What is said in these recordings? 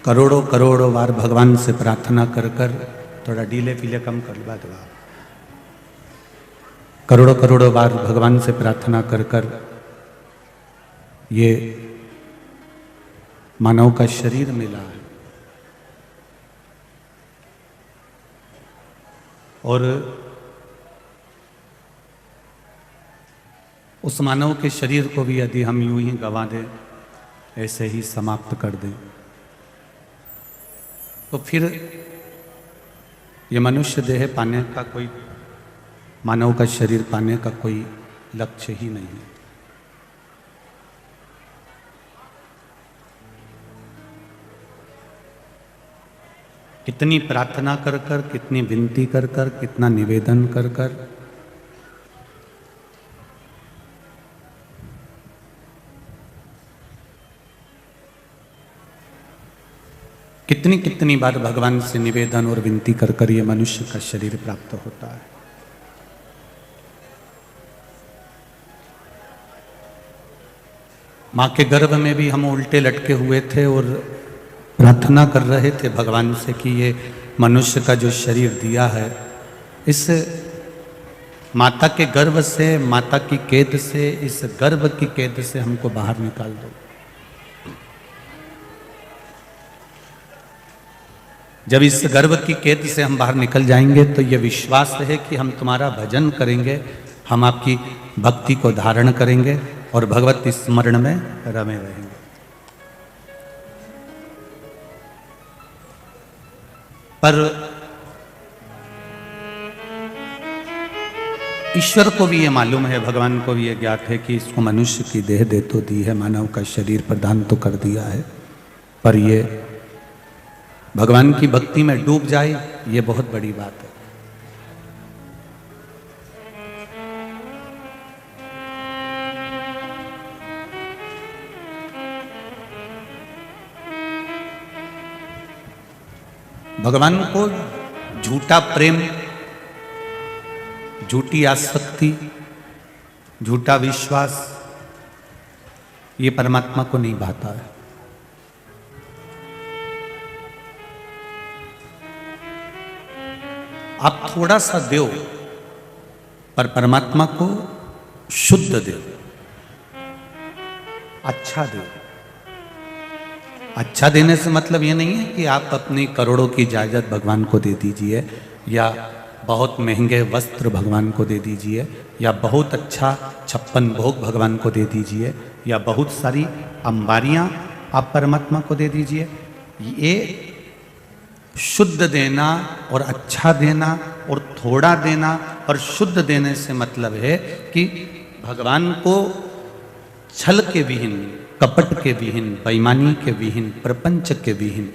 करोड़ों करोड़ों बार भगवान से प्रार्थना कर कर, थोड़ा डीले पीले कम कर बात, करोड़ों करोड़ों बार भगवान से प्रार्थना कर कर ये मानव का शरीर मिला है। और उस मानव के शरीर को भी यदि हम यूं ही गंवा दें, ऐसे ही समाप्त कर दें, तो फिर ये मनुष्य देह पाने का कोई, मानव का शरीर पाने का कोई लक्ष्य ही नहीं है। कितनी प्रार्थना कर कर, कितनी विनती कर कर, कितना निवेदन कर कर, कितनी कितनी बार भगवान से निवेदन और विनती कर कर ये मनुष्य का शरीर प्राप्त होता है। मां के गर्भ में भी हम उल्टे लटके हुए थे और प्रार्थना कर रहे थे भगवान से कि ये मनुष्य का जो शरीर दिया है, इस माता के गर्भ से, माता की कैद से, इस गर्भ की कैद से हमको बाहर निकाल दो। जब इस गर्भ की कैद से हम बाहर निकल जाएंगे तो ये विश्वास है कि हम तुम्हारा भजन करेंगे, हम आपकी भक्ति को धारण करेंगे और भगवत स्मरण में रमे रहेंगे। पर ईश्वर को भी ये मालूम है, भगवान को भी ये ज्ञात है कि इसको मनुष्य की देह दे तो दी है, मानव का शरीर प्रदान तो कर दिया है, पर ये भगवान की भक्ति में डूब जाए, ये बहुत बड़ी बात है। भगवान को झूठा प्रेम, झूठी आसक्ति, झूठा विश्वास, ये परमात्मा को नहीं भाता है। आप थोड़ा सा दो, पर परमात्मा को शुद्ध दो, अच्छा दो। अच्छा देने से मतलब ये नहीं है कि आप अपनी करोड़ों की जायदाद भगवान को दे दीजिए, या बहुत महंगे वस्त्र भगवान को दे दीजिए, या बहुत अच्छा 56 भोग भगवान को दे दीजिए, या बहुत सारी अंबारियां आप परमात्मा को दे दीजिए। ये शुद्ध देना और अच्छा देना और थोड़ा देना और शुद्ध देने से मतलब है कि भगवान को छल के विहीन, कपट के विहीन, बेईमानी के विहीन, प्रपंच के विहीन,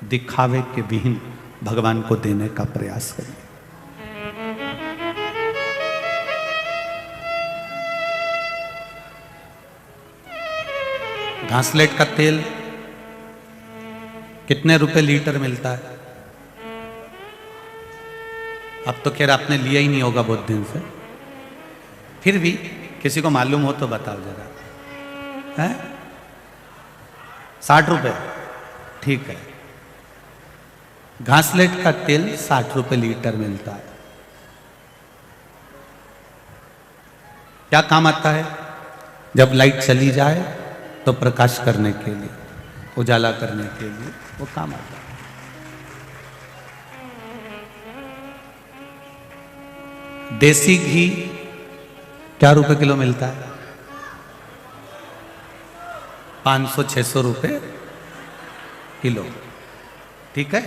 दिखावे के विहीन भगवान को देने का प्रयास करें। घासलेट का तेल कितने रुपए लीटर मिलता है? अब तो खैर आपने लिया ही नहीं होगा बहुत दिन से, फिर भी किसी को मालूम हो तो बताओ जरा। है 60 रुपए, ठीक है। घासलेट का तेल 60 रुपए लीटर मिलता है। क्या काम आता है? जब लाइट चली जाए तो प्रकाश करने के लिए, उजाला करने के लिए वो काम आता है। देसी घी क्या रुपए किलो मिलता है? 500-600 रुपए किलो, ठीक है।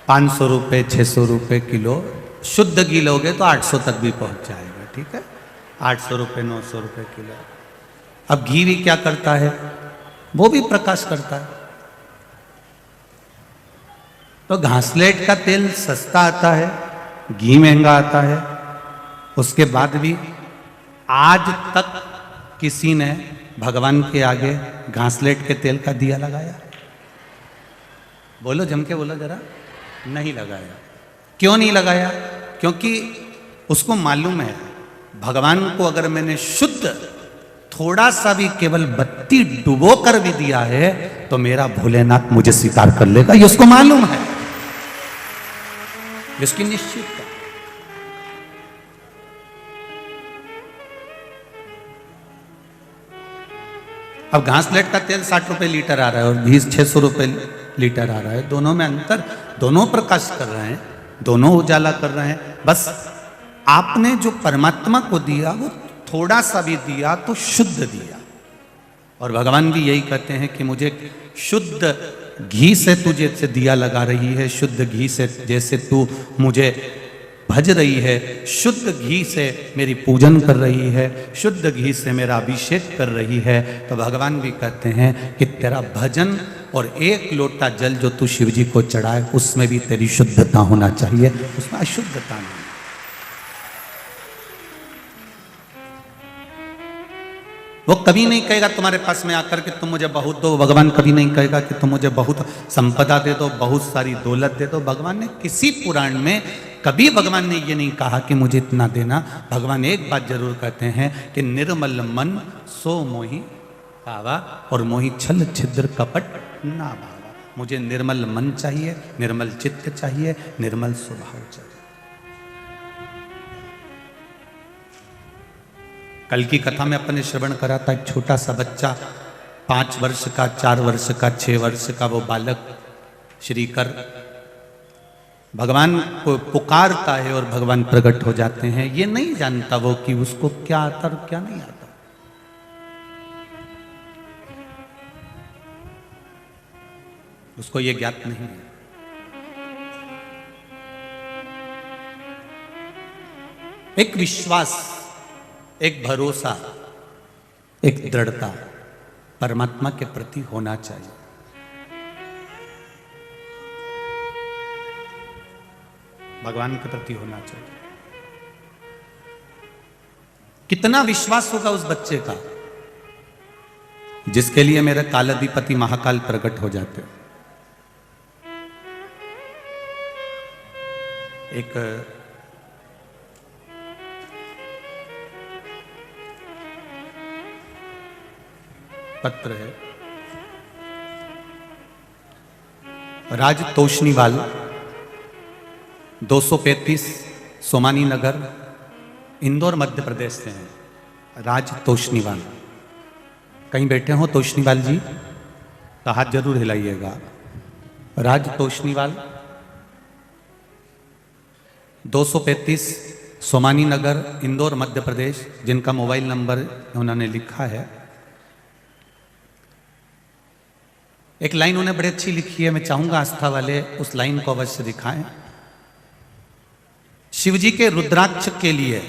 500 रुपए 600 रुपए किलो शुद्ध घी लोगे तो 800 तक भी पहुंच जाएगा, ठीक है। 800 रुपए 900 रुपए किलो। अब घी भी क्या करता है? वो भी प्रकाश करता है। तो घासलेट का तेल सस्ता आता है, घी महंगा आता है, उसके बाद भी आज तक किसी ने भगवान के आगे घासलेट के तेल का दिया लगाया? बोलो, जम के बोलो जरा। नहीं लगाया। क्यों नहीं लगाया? क्योंकि उसको मालूम है भगवान को अगर मैंने शुद्ध थोड़ा सा भी केवल बत्ती डुबो कर भी दिया है तो मेरा भोलेनाथ मुझे स्वीकार कर लेगा, ये उसको मालूम है, इसकी निश्चितता। अब घासलेट का तेल 60 रुपए लीटर आ रहा है और घी 600 रुपए लीटर आ रहा है, दोनों में अंतर, दोनों प्रकाश कर रहे हैं, दोनों उजाला कर रहे हैं। बस आपने जो परमात्मा को दिया वो थोड़ा सा भी दिया तो शुद्ध दिया। और भगवान भी यही कहते हैं कि मुझे शुद्ध घी से तू जैसे दिया लगा रही है, शुद्ध घी से जैसे तू मुझे भज रही है, शुद्ध घी से मेरी पूजन कर रही है, शुद्ध घी से मेरा अभिषेक कर रही है। तो भगवान भी कहते हैं कि तेरा भजन और एक लोटा जल जो तू शिव जी को चढ़ाए उसमें भी तेरी शुद्धता होना चाहिए, उसमें अशुद्धता नहीं। वो कभी नहीं कहेगा तुम्हारे पास में आकर के तुम मुझे बहुत दो, भगवान कभी नहीं कहेगा कि तुम मुझे बहुत संपदा दे दो, बहुत सारी दौलत दे दो। भगवान ने किसी पुराण में कभी भगवान ने ये नहीं कहा कि मुझे इतना देना। भगवान एक बात जरूर कहते हैं कि निर्मल मन सो मोहि भावा और मोहि छल छिद्र कपट ना भावा। मुझे निर्मल मन चाहिए, निर्मल चित्त चाहिए, निर्मल स्वभाव चाहिए। कल की कथा में अपन ने श्रवण करा था, एक छोटा सा बच्चा 5 वर्ष का, 4 वर्ष का, 6 वर्ष का वो बालक श्रीकर भगवान को पुकारता है और भगवान प्रकट हो जाते हैं। ये नहीं जानता वो कि उसको क्या आता और क्या नहीं आता। उसको ये ज्ञात नहीं है। एक विश्वास, एक भरोसा, एक दृढ़ता परमात्मा के प्रति होना चाहिए। भगवान के प्रति होना चाहिए। कितना विश्वास होगा उस बच्चे का जिसके लिए मेरे कालाधिपति महाकाल प्रकट हो जाते। एक पत्र है, राज तोशनीवाल 235 सोमानी नगर इंदौर मध्य प्रदेश से हैं। राज तोशनीवाल, कहीं बैठे हो तोशनीवाल जी तो हाथ जरूर हिलाइएगा। राज तोशनीवाल 235 सोमानी नगर इंदौर मध्य प्रदेश, जिनका मोबाइल नंबर उन्होंने लिखा है। एक लाइन उन्हें बड़ी अच्छी लिखी है, मैं चाहूंगा आस्था वाले उस लाइन को अवश्य दिखाएं। शिवजी के रुद्राक्ष के लिए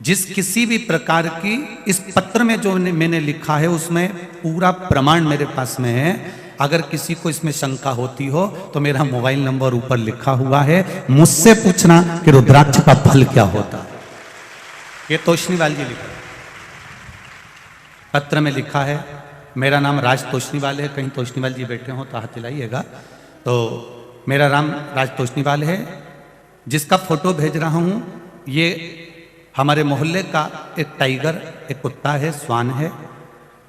जिस किसी भी प्रकार की, इस पत्र में जो मैंने लिखा है उसमें पूरा प्रमाण मेरे पास में है। अगर किसी को इसमें शंका होती हो तो मेरा मोबाइल नंबर ऊपर लिखा हुआ है, मुझसे पूछना कि रुद्राक्ष का फल क्या होता है। ये तोशनीवाल जी लिखा, पत्र में लिखा है। मेरा नाम राज तोशनीवाल है, कहीं तोशनीवाल जी बैठे हो तो हाथ हिलाइएगा। तो मेरा नाम राज तोशनीवाल है। जिसका फोटो भेज रहा हूं ये हमारे मोहल्ले का एक टाइगर, एक कुत्ता है, स्वान है।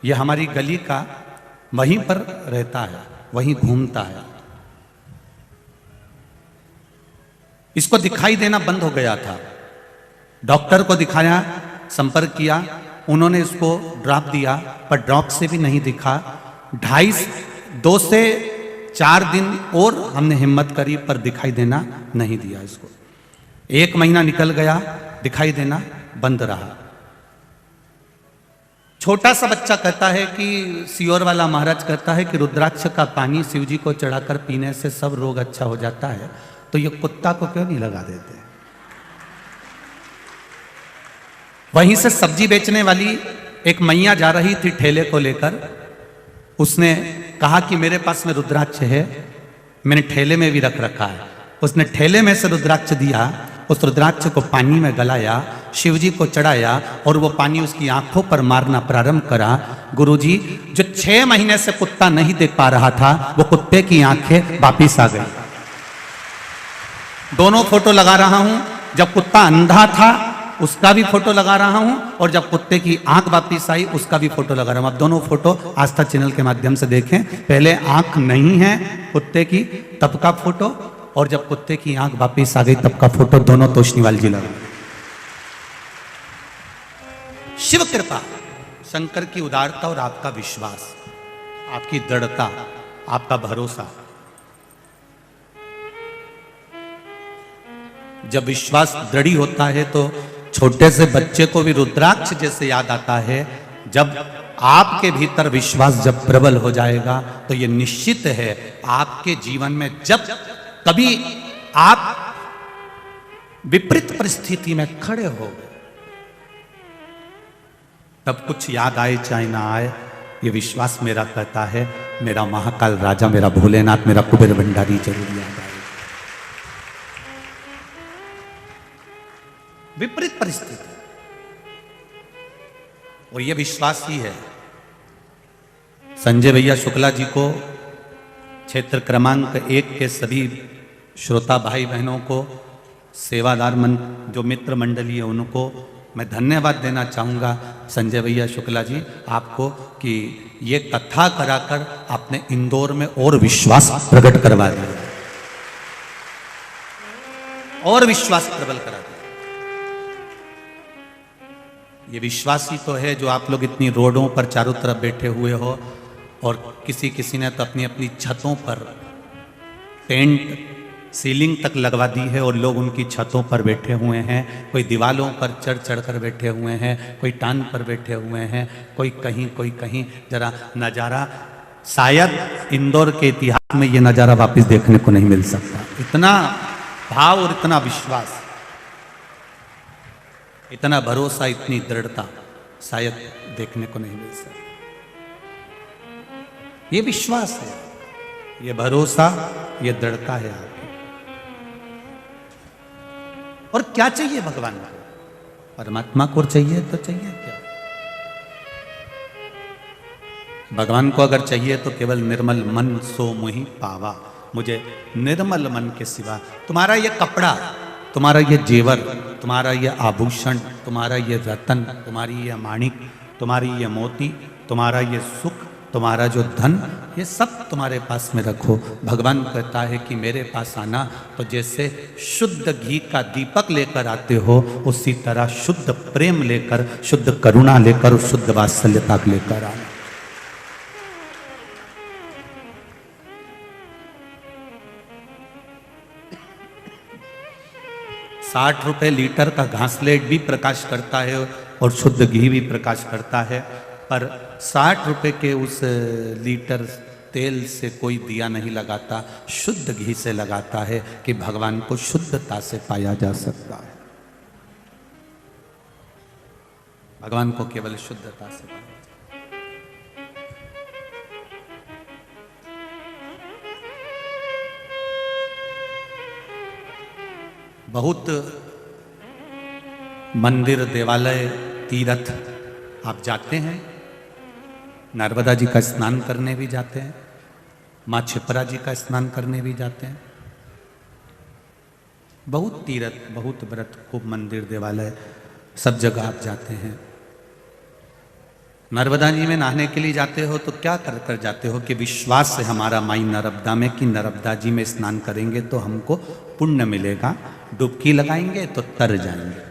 ये हमारी गली का वहीं पर रहता है, वहीं घूमता है। इसको दिखाई देना बंद हो गया था, डॉक्टर को दिखाया, संपर्क किया, उन्होंने इसको ड्रॉप दिया पर ड्रॉप से भी नहीं दिखा। 2 से 4 दिन और हमने हिम्मत करी पर दिखाई देना नहीं दिया इसको। 1 महीना निकल गया, दिखाई देना बंद रहा। छोटा सा बच्चा कहता है कि सियोर वाला महाराज कहता है कि रुद्राक्ष का पानी शिवजी को चढ़ाकर पीने से सब रोग अच्छा हो जाता है, तो ये कुत्ता को क्यों नहीं लगा देते। वहीं से सब्जी बेचने वाली एक मैया जा रही थी ठेले को लेकर, उसने कहा कि मेरे पास में रुद्राक्ष है, मैंने ठेले में भी रख रखा है। उसने ठेले में से रुद्राक्ष दिया, उस रुद्राक्ष को पानी में गलाया, शिवजी को चढ़ाया और वो पानी उसकी आंखों पर मारना प्रारंभ करा। गुरुजी, जो 6 महीने से कुत्ता नहीं देख पा रहा था वो कुत्ते की आंखें वापिस आ गई। दोनों फोटो लगा रहा हूं। जब कुत्ता अंधा था उसका भी फोटो लगा रहा हूं और जब कुत्ते की आंख वापिस आई उसका भी फोटो लगा रहा हूं। आप दोनों फोटो आस्था चैनल के माध्यम से देखें। पहले आंख नहीं है कुत्ते की तब का फोटो, और जब कुत्ते की आंख वापिस आ गई तब का फोटो, दोनों तोशनीवाल जी लगा। शिव कृपा, शंकर की उदारता और आपका विश्वास, आपकी दृढ़ता, आपका भरोसा। जब विश्वास दृढ़ होता है तो छोटे से बच्चे को भी रुद्राक्ष जैसे याद आता है। जब आपके भीतर विश्वास जब प्रबल हो जाएगा तो ये निश्चित है आपके जीवन में जब कभी आप विपरीत परिस्थिति में खड़े हो तब कुछ याद आए चाहे ना आए, ये विश्वास मेरा कहता है मेरा महाकाल राजा, मेरा भोलेनाथ, मेरा कुबेर भंडारी जरूर याद आए। विपरीत परिस्थिति, और यह विश्वास ही है। संजय भैया शुक्ला जी को, क्षेत्र क्रमांक 1 के सभी श्रोता भाई बहनों को, सेवादार जो मित्र मंडली है उनको मैं धन्यवाद देना चाहूँगा। संजय भैया शुक्ला जी आपको कि ये कथा कराकर आपने इंदौर में और विश्वास प्रकट करवा दिया, और विश्वास प्रबल करा दिया। ये विश्वास ही तो है जो आप लोग इतनी रोडों पर चारों तरफ बैठे हुए हो, और किसी ने तो अपनी अपनी छतों पर टेंट सीलिंग तक लगवा दी है और लोग उनकी छतों पर बैठे हुए हैं। कोई दीवालों पर चढ़ चढ़ कर बैठे हुए हैं, कोई टान पर बैठे हुए हैं, कोई कहीं। जरा नज़ारा शायद इंदौर के इतिहास में ये नज़ारा वापस देखने को नहीं मिल सकता। इतना भाव और इतना विश्वास, इतना भरोसा, इतनी दृढ़ता शायद देखने को नहीं मिल सकती। ये विश्वास है, ये भरोसा, ये दृढ़ता है आपकी। और क्या चाहिए भगवान को? परमात्मा को चाहिए तो चाहिए क्या? भगवान को अगर चाहिए तो केवल निर्मल मन सो मोहि पावा। मुझे निर्मल मन के सिवा तुम्हारा ये कपड़ा, तुम्हारा ये जेवर, तुम्हारा ये आभूषण, तुम्हारा ये रतन, तुम्हारी ये माणिक, तुम्हारी ये मोती, तुम्हारा ये सुख, तुम्हारा जो धन, ये सब तुम्हारे पास में रखो। भगवान कहता है कि मेरे पास आना तो जैसे शुद्ध घी का दीपक लेकर आते हो उसी तरह शुद्ध प्रेम लेकर, शुद्ध करुणा लेकर, शुद्ध वात्सल्यता लेकर आना। 60 रुपए लीटर का घासलेट भी प्रकाश करता है और शुद्ध घी भी प्रकाश करता है, पर 60 रुपए के उस लीटर तेल से कोई दिया नहीं लगाता, शुद्ध घी से लगाता है कि भगवान को शुद्धता से पाया जा सकता है। भगवान को केवल शुद्धता से पाया। बहुत मंदिर, देवालय, तीर्थ आप जाते हैं, नर्मदा जी का स्नान करने भी जाते हैं, माँ छिपरा जी का स्नान करने भी जाते हैं। बहुत तीर्थ, बहुत व्रत, खूब मंदिर, देवालय, सब जगह आप जाते हैं। नर्मदा जी में नहाने के लिए जाते हो तो क्या कर कर जाते हो कि विश्वास है हमारा माई नर्मदा में कि नर्मदा जी में स्नान करेंगे तो हमको पुण्य मिलेगा, डुबकी लगाएंगे तो तर जाएंगे।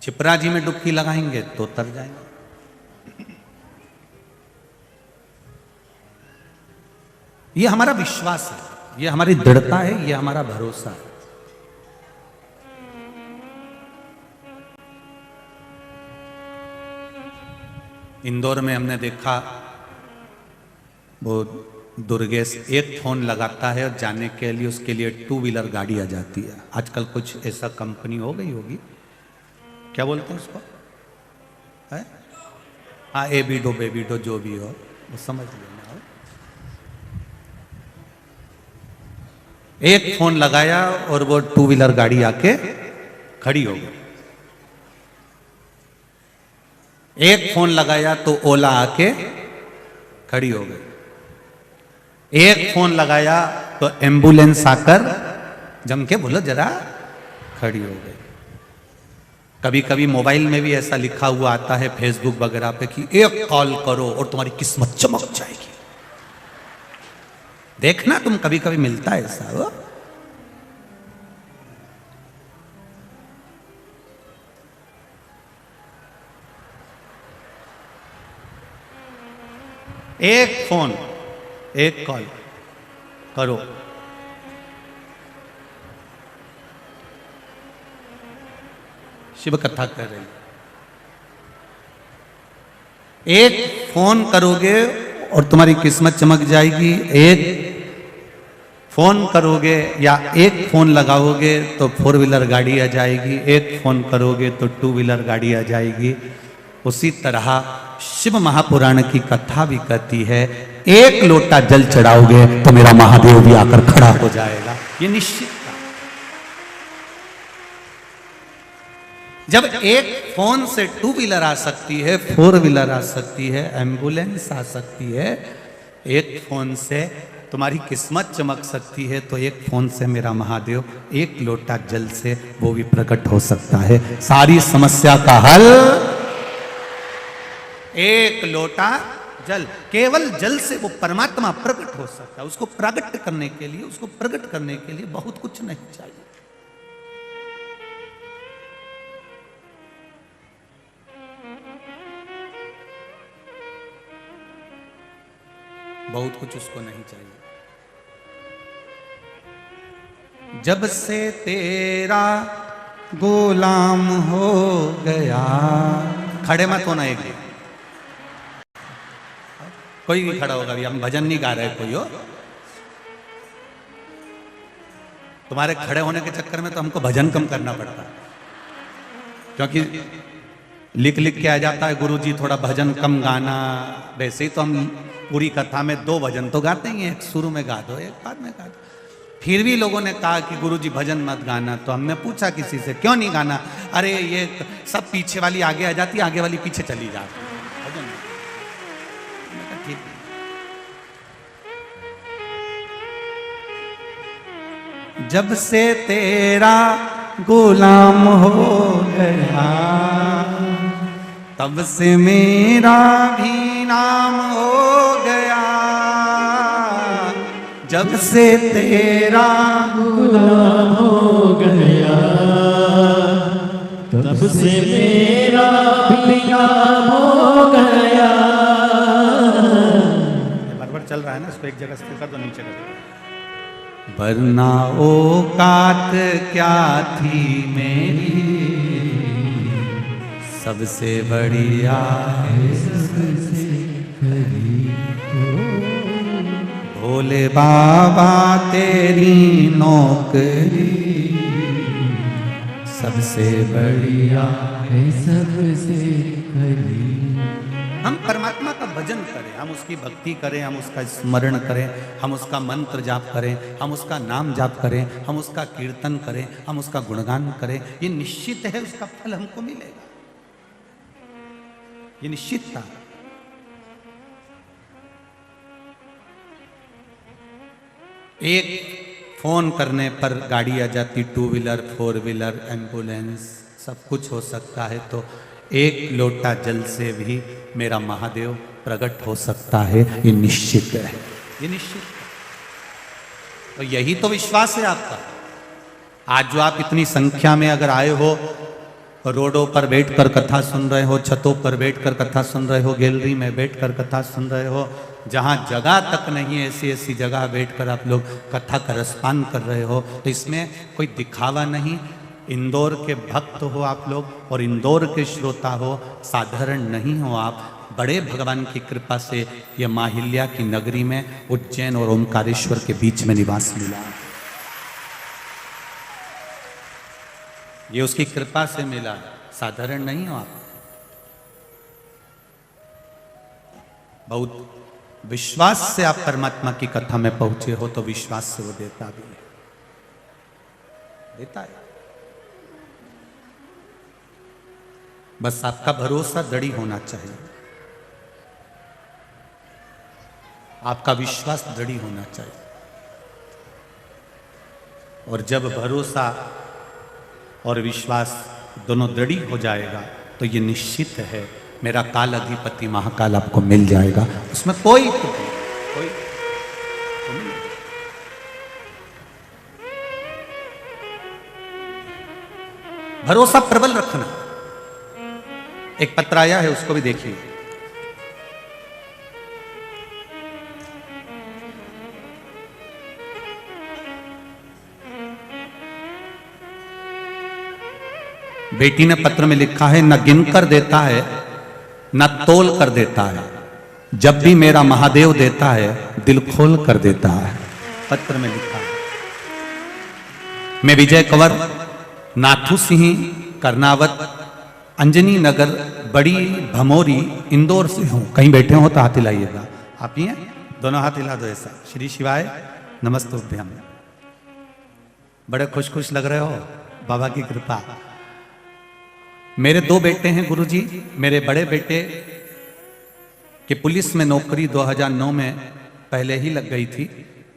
छिपरा जी में डुबकी लगाएंगे तो तर जाएंगे। ये हमारा विश्वास है, ये हमारी दृढ़ता है, ये हमारा भरोसा है। इंदौर में हमने देखा वो दुर्गेश एक फोन लगाता है और जाने के लिए उसके लिए 2 व्हीलर गाड़ी आ जाती है। आजकल कुछ ऐसा कंपनी हो गई होगी, क्या बोलते हैं उसको, है हाँ एबीडो बेबीडो जो भी हो वो समझ लेना। एक फोन लगाया और वो 2 व्हीलर गाड़ी आके खड़ी हो गई। एक फोन लगाया तो ओला आके खड़ी हो गई। एक फोन लगाया तो एम्बुलेंस आकर जम के बोलो जरा, खड़ी हो गई। कभी कभी मोबाइल में भी ऐसा लिखा हुआ आता है फेसबुक वगैरह पे कि एक कॉल करो और तुम्हारी किस्मत चमक जाएगी। देखना तुम, कभी कभी मिलता है ऐसा। वो एक फोन, एक कॉल करो, शिव कथा कर रही, एक फोन करोगे और तुम्हारी किस्मत चमक जाएगी। एक फोन करोगे या एक फोन लगाओगे तो 4 व्हीलर गाड़ी आ जाएगी, एक फोन करोगे तो 2 व्हीलर गाड़ी आ जाएगी। उसी तरह शिव महापुराण की कथा भी कहती है, एक लोटा जल चढ़ाओगे तो मेरा महादेव भी आकर खड़ा हो जाएगा। ये निश्चित था। जब एक फोन से 2 व्हीलर आ सकती है, 4 व्हीलर आ सकती है, एम्बुलेंस आ सकती है, एक फोन से तुम्हारी किस्मत चमक सकती है, तो एक फोन से मेरा महादेव एक लोटा जल से वो भी प्रकट हो सकता है। सारी समस्या का हल एक लोटा जल। केवल जल से वो परमात्मा प्रकट हो सकता है। उसको प्रकट करने के लिए, उसको प्रकट करने के लिए बहुत कुछ नहीं चाहिए। बहुत कुछ उसको नहीं चाहिए। जब से तेरा गुलाम हो गया, खड़े मत होना एक दिन, कोई भी खड़ा होगा। अभी हम भजन नहीं गा रहे कोई हो, तुम्हारे खड़े होने के चक्कर में तो हमको भजन कम करना पड़ता है, क्योंकि लिख लिख के आ जाता है गुरुजी थोड़ा भजन कम गाना। वैसे ही तो हम पूरी कथा में 2 भजन तो गाते ही हैं, एक शुरू में गा दो, एक बाद में गा दो। फिर भी लोगों ने कहा कि गुरुजी भजन मत गाना, तो हमने पूछा किसी से क्यों नहीं गाना? अरे ये सब पीछे वाली आगे आ जाती, आगे वाली पीछे चली जाती, भजन नहीं। ठीक। जब से तेरा गुलाम हो गया, तब से मेरा भी नाम हो गया। जब से तेरा गुलाम हो गया, तब से मेरा भी नाम हो गया। बराबर चल रहा है ना, इसको एक जगह स्थिर कर दो, नीचे कर दो। वरना औकात क्या थी मेरी, सबसे बढ़िया है सबसे भोले बाबा तेरी नौकरी, सबसे बढ़िया है सबसे खरी। हम परमात्मा का भजन करें, हम उसकी भक्ति करें, हम उसका स्मरण करें, हम उसका मंत्र जाप करें, हम उसका नाम जाप करें, हम उसका कीर्तन करें, हम उसका गुणगान करें, ये निश्चित है उसका फल हमको मिलेगा। ये निश्चित था। एक फोन करने पर गाड़ी आ जाती, 2 व्हीलर 4 व्हीलर एम्बुलेंस सब कुछ हो सकता है, तो एक लोटा जल से भी मेरा महादेव प्रकट हो सकता है। ये निश्चित है, ये निश्चित है। तो यही तो विश्वास है आपका। आज जो आप इतनी संख्या में अगर आए हो, रोडों पर बैठकर कथा सुन रहे हो, छतों पर बैठकर कथा सुन रहे हो, गैलरी में बैठकर कथा सुन रहे हो, जहाँ जगह तक नहीं ऐसी ऐसी जगह बैठकर आप लोग कथा का रसपान कर रहे हो, तो इसमें कोई दिखावा नहीं। इंदौर के भक्त हो आप लोग और इंदौर के श्रोता हो, साधारण नहीं हो आप। बड़े भगवान की कृपा से ये माहिल्या की नगरी में उज्जैन और ओमकारेश्वर के बीच में निवास मिला। ये उसकी कृपा से मिला, साधारण नहीं हो आप। बहुत विश्वास से आप परमात्मा की कथा में पहुंचे हो, तो विश्वास से वो देता भी है, देता है। बस आपका भरोसा दृढ़ होना चाहिए, आपका विश्वास दृढ़ होना चाहिए। और जब भरोसा और विश्वास दोनों दृढ़ हो जाएगा तो ये निश्चित है मेरा काल अधिपति महाकाल आपको मिल जाएगा, उसमें कोई भरोसा प्रबल रखना। एक पत्र आया है, उसको भी देखिए। बेटी ने पत्र में लिखा है, न गिनकर देता है न तोल कर देता है, जब भी मेरा महादेव देता है दिल खोल कर देता है। पत्र में लिखा है। मैं विजय कंवर, नाथू सिंह, कर्नावत, अंजनी नगर, बड़ी भमोरी, इंदौर से हूं। कहीं बैठे हो तो हाथ हिलाइएगा। आप ही हैं? दोनों हाथ हिला दो ऐसा। श्री शिवाय नमस्तुभ्यम। बड़े खुश खुश लग रहे हो, बाबा की कृपा। मेरे दो बेटे हैं गुरुजी। मेरे बड़े बेटे की पुलिस में नौकरी 2009 में पहले ही लग गई थी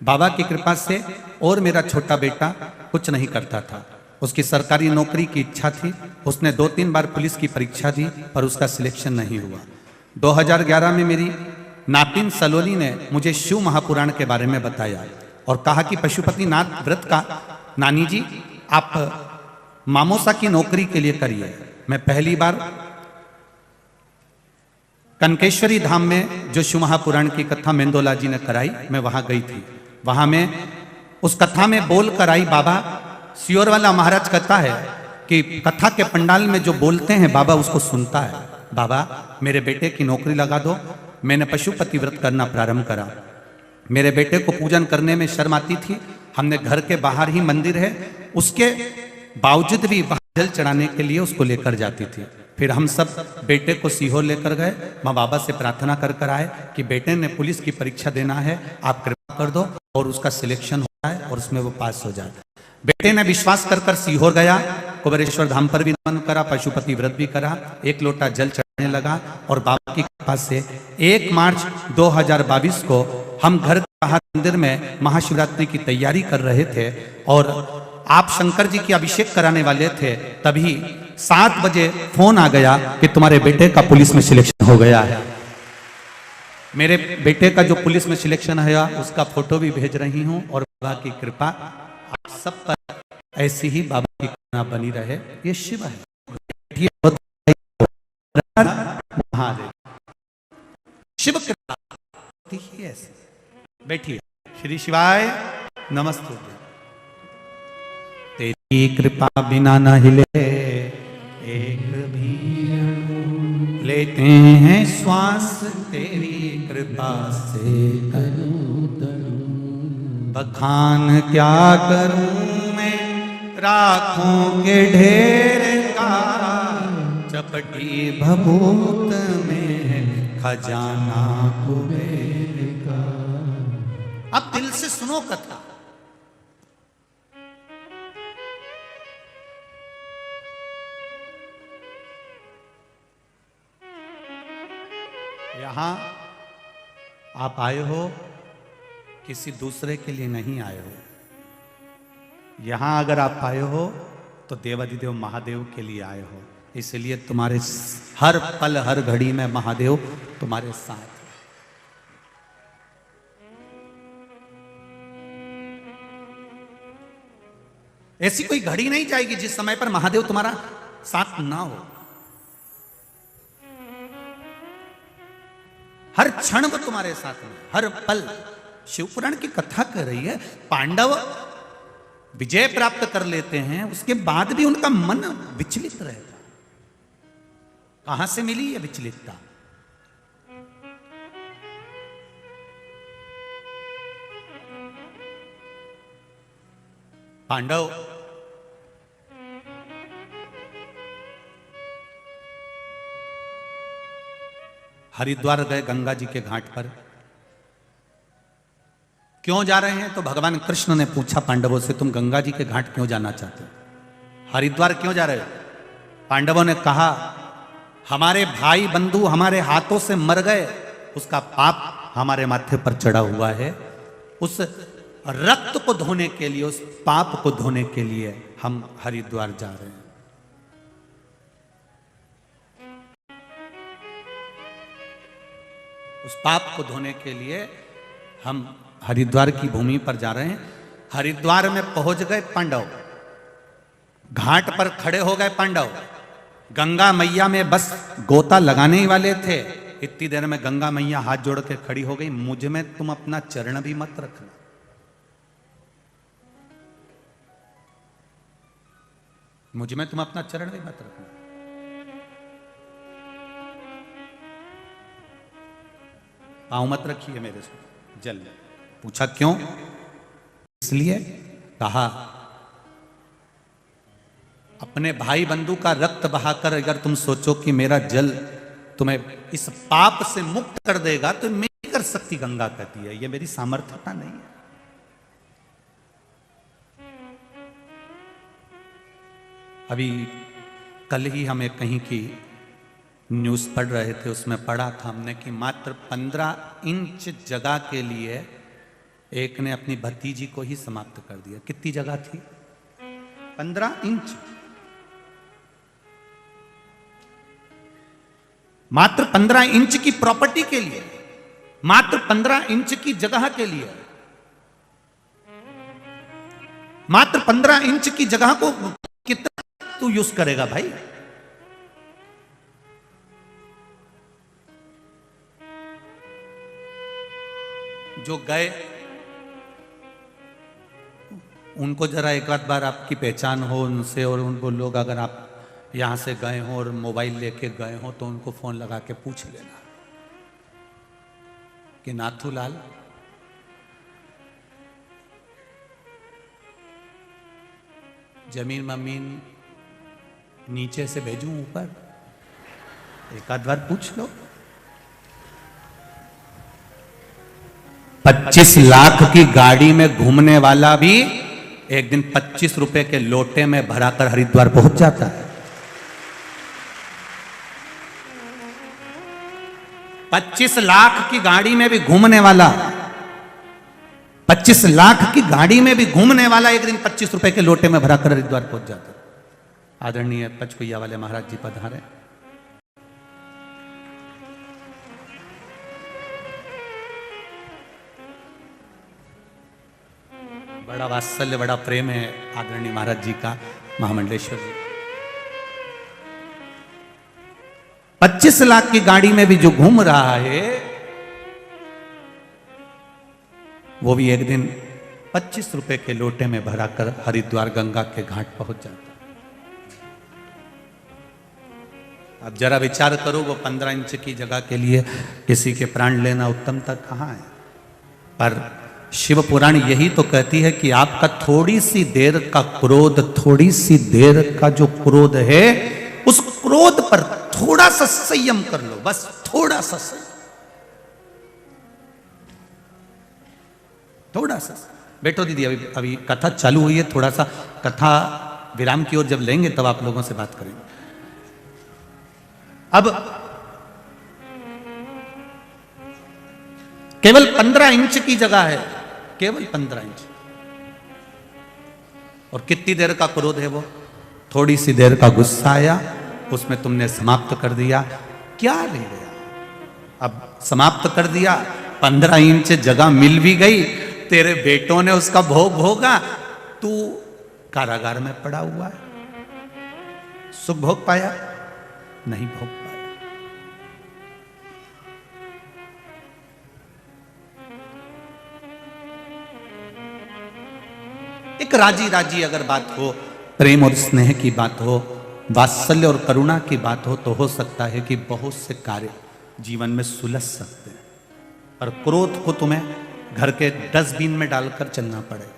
बाबा की कृपा से, और मेरा छोटा बेटा कुछ नहीं करता था। उसकी सरकारी नौकरी की इच्छा थी। उसने 2-3 बार पुलिस की परीक्षा दी पर उसका सिलेक्शन नहीं हुआ। 2011 में मेरी नातिन सलोनी ने मुझे शिव महापुराण के बारे में बताया और कहा कि पशुपतिनाथ व्रत का नानी जी आप मामोसा की नौकरी के लिए करिए। मैं पहली बार कनकेश्वरी धाम में जो शिव महापुराण की कथा मेंदोला जी ने कराई, मैं वहां गई थी। वहां में उस कथा में बोल कर आई। बाबा सियोर वाला महाराज कहता है कि कथा के पंडाल में जो बोलते हैं बाबा उसको सुनता है। बाबा मेरे बेटे की नौकरी लगा दो। मैंने पशुपति व्रत करना प्रारंभ करा। मेरे बेटे को पूजन करने में शर्म आती थी। हमने घर के बाहर ही मंदिर है, उसके बावजूद भी वहां जल चढ़ाने के लिए उसको लेकर जाती थी। फिर हम सब बेटे को सीहोर लेकर गए। माँ बाबा से प्रार्थना कर कर आए कि बेटे ने पुलिस की परीक्षा देना है, आप कृपा कर दो और उसका सिलेक्शन हो जाए और उसमें वो पास हो जाए। बेटे ने विश्वास कर कर सीहोर गया, कुबेरेश्वर धाम पर भी नमन करा, पशुपति व्रत भी करा, 1 लोटा जल चढ़ाने लगा और बाबा की कृपा से 1 मार्च 2022 को हम घर के बाहर मंदिर में महाशिवरात्रि की तैयारी कर रहे थे और आप शंकर जी की अभिषेक कराने वाले थे। तभी 7 बजे फोन आ गया कि तुम्हारे बेटे का पुलिस में सिलेक्शन हो गया है। मेरे बेटे का जो पुलिस में सिलेक्शन है उसका फोटो भी भेज रही हूं और बाबा की कृपा आप सब पर ऐसी ही बाबा की कृपा बनी रहे। ये शिव है। महादेव शिव कृपा ऐसे बैठिए। श्री शिवाय नमस्ते। तेरी कृपा बिना न हिले एक भी अणु, लेते हैं श्वास तेरी कृपा से तनु तनु। बखान क्या करूं मैं राखों के ढेर का, चपटी भभूत में खजाना कुबेर का। अब दिल से सुनो कथा। यहां आप आए हो किसी दूसरे के लिए नहीं आए हो। यहां अगर आप आए हो तो देवाधिदेव महादेव के लिए आए हो। इसलिए तुम्हारे हर पल हर घड़ी में महादेव तुम्हारे साथ है। ऐसी कोई घड़ी नहीं जाएगी जिस समय पर महादेव तुम्हारा साथ ना हो। हर क्षण वो तुम्हारे साथ में, हर पल। शिवपुराण की कथा कर रही है, पांडव विजय प्राप्त कर लेते हैं, उसके बाद भी उनका मन विचलित रहता। कहां से मिली ये विचलितता? पांडव हरिद्वार गए गंगा जी के घाट पर। क्यों जा रहे हैं? तो भगवान कृष्ण ने पूछा पांडवों से, तुम गंगा जी के घाट क्यों जाना चाहते हो? हरिद्वार क्यों जा रहे हो? पांडवों ने कहा, हमारे भाई बंधु हमारे हाथों से मर गए, उसका पाप हमारे माथे पर चढ़ा हुआ है। उस और रक्त को धोने के लिए, उस पाप को धोने के लिए हम हरिद्वार जा रहे हैं। उस पाप को धोने के लिए हम हरिद्वार की भूमि पर जा रहे हैं। हरिद्वार में पहुंच गए पांडव, घाट पर खड़े हो गए पांडव, गंगा मैया में बस गोता लगाने ही वाले थे। इतनी देर में गंगा मैया हाथ जोड़ के खड़ी हो गई, मुझ में तुम अपना चरण भी मत रखना। मुझ में तुम अपना चरण भी मत रखना। पांव मत रखिए मेरे से जल। पूछा क्यों? इसलिए कहा अपने भाई बंधु का रक्त बहाकर अगर तुम सोचो कि मेरा जल तुम्हें इस पाप से मुक्त कर देगा तो मैं नहीं कर सकती। गंगा कहती है ये मेरी सामर्थ्यता नहीं है। अभी कल ही हमें कहीं की न्यूज़ पढ़ रहे थे, उसमें पढ़ा था हमने कि मात्र 15 इंच जगह के लिए एक ने अपनी भतीजी को ही समाप्त कर दिया। कितनी जगह थी? 15 इंच। मात्र 15 इंच की प्रॉपर्टी के लिए, मात्र 15 इंच की जगह के लिए, मात्र 15 इंच की जगह को कितना तू यूज करेगा भाई? जो गए उनको जरा एक आध बार आपकी पहचान हो उनसे, और उनको लोग अगर आप यहां से गए हो और मोबाइल लेके गए हो तो उनको फोन लगा के पूछ लेना कि नाथूलाल जमीन ममीन नीचे से भेजूं ऊपर? एक आध बार पूछ लो। 25 लाख की गाड़ी में घूमने वाला भी एक दिन 25 रुपए के लोटे में भराकर हरिद्वार पहुंच जाता है। 25 लाख की गाड़ी में भी घूमने वाला, 25 लाख की गाड़ी में भी घूमने वाला एक दिन 25 रुपए के लोटे में भराकर हरिद्वार पहुंच जाता है। आदरणीय पचकुइया वाले महाराज जी पधारे। बड़ा वात्सल्य, बड़ा प्रेम है आदरणीय महाराज जी का महामंडलेश्वर जी। 25 लाख की गाड़ी में भी जो घूम रहा है वो भी एक दिन 25 रुपए के लोटे में भराकर हरिद्वार गंगा के घाट पहुंच जाता है। अब जरा विचार करो, वो 15 इंच की जगह के लिए किसी के प्राण लेना उत्तम तक कहां है? पर शिव पुराण यही तो कहती है कि आपका थोड़ी सी देर का क्रोध, थोड़ी सी देर का जो क्रोध है, उस क्रोध पर थोड़ा सा संयम कर लो, बस थोड़ा सा संयम, थोड़ा सा। बैठो दीदी, अभी कथा चालू हुई है, थोड़ा सा कथा विराम की ओर जब लेंगे तब आप लोगों से बात करेंगे। अब केवल 15 इंच की जगह है, केवल 15 इंच, और कितनी देर का क्रोध है वो? थोड़ी सी देर का गुस्सा आया, उसमें तुमने समाप्त कर दिया। क्या रह गया? अब समाप्त कर दिया, 15 इंच जगह मिल भी गई, तेरे बेटों ने उसका भोग भोगा, तू कारागार में पड़ा हुआ है। सुख भोग पाया? नहीं भोग पाया। एक राजी राजी अगर बात हो, प्रेम और स्नेह की बात हो, वात्सल्य और करुणा की बात हो, तो हो सकता है कि बहुत से कार्य जीवन में सुलझ सकते हैं। और क्रोध को तुम्हें घर के डस्टबिन में डालकर चलना पड़ेगा,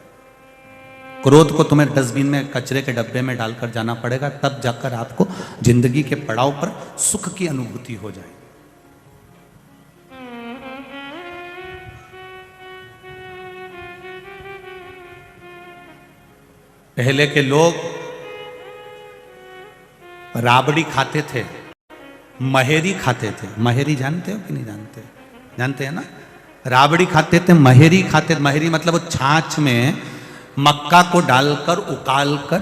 क्रोध को तुम्हें डस्टबिन में, कचरे के डब्बे में डालकर जाना पड़ेगा, तब जाकर आपको जिंदगी के पड़ाव पर सुख की अनुभूति हो जाएगी। पहले के लोग राबड़ी खाते थे, महेरी खाते थे। महेरी जानते हो कि नहीं जानते? जानते हैं ना? राबड़ी खाते थे, महेरी खाते थे। महेरी मतलब वो छाछ में मक्का को डालकर उकाल कर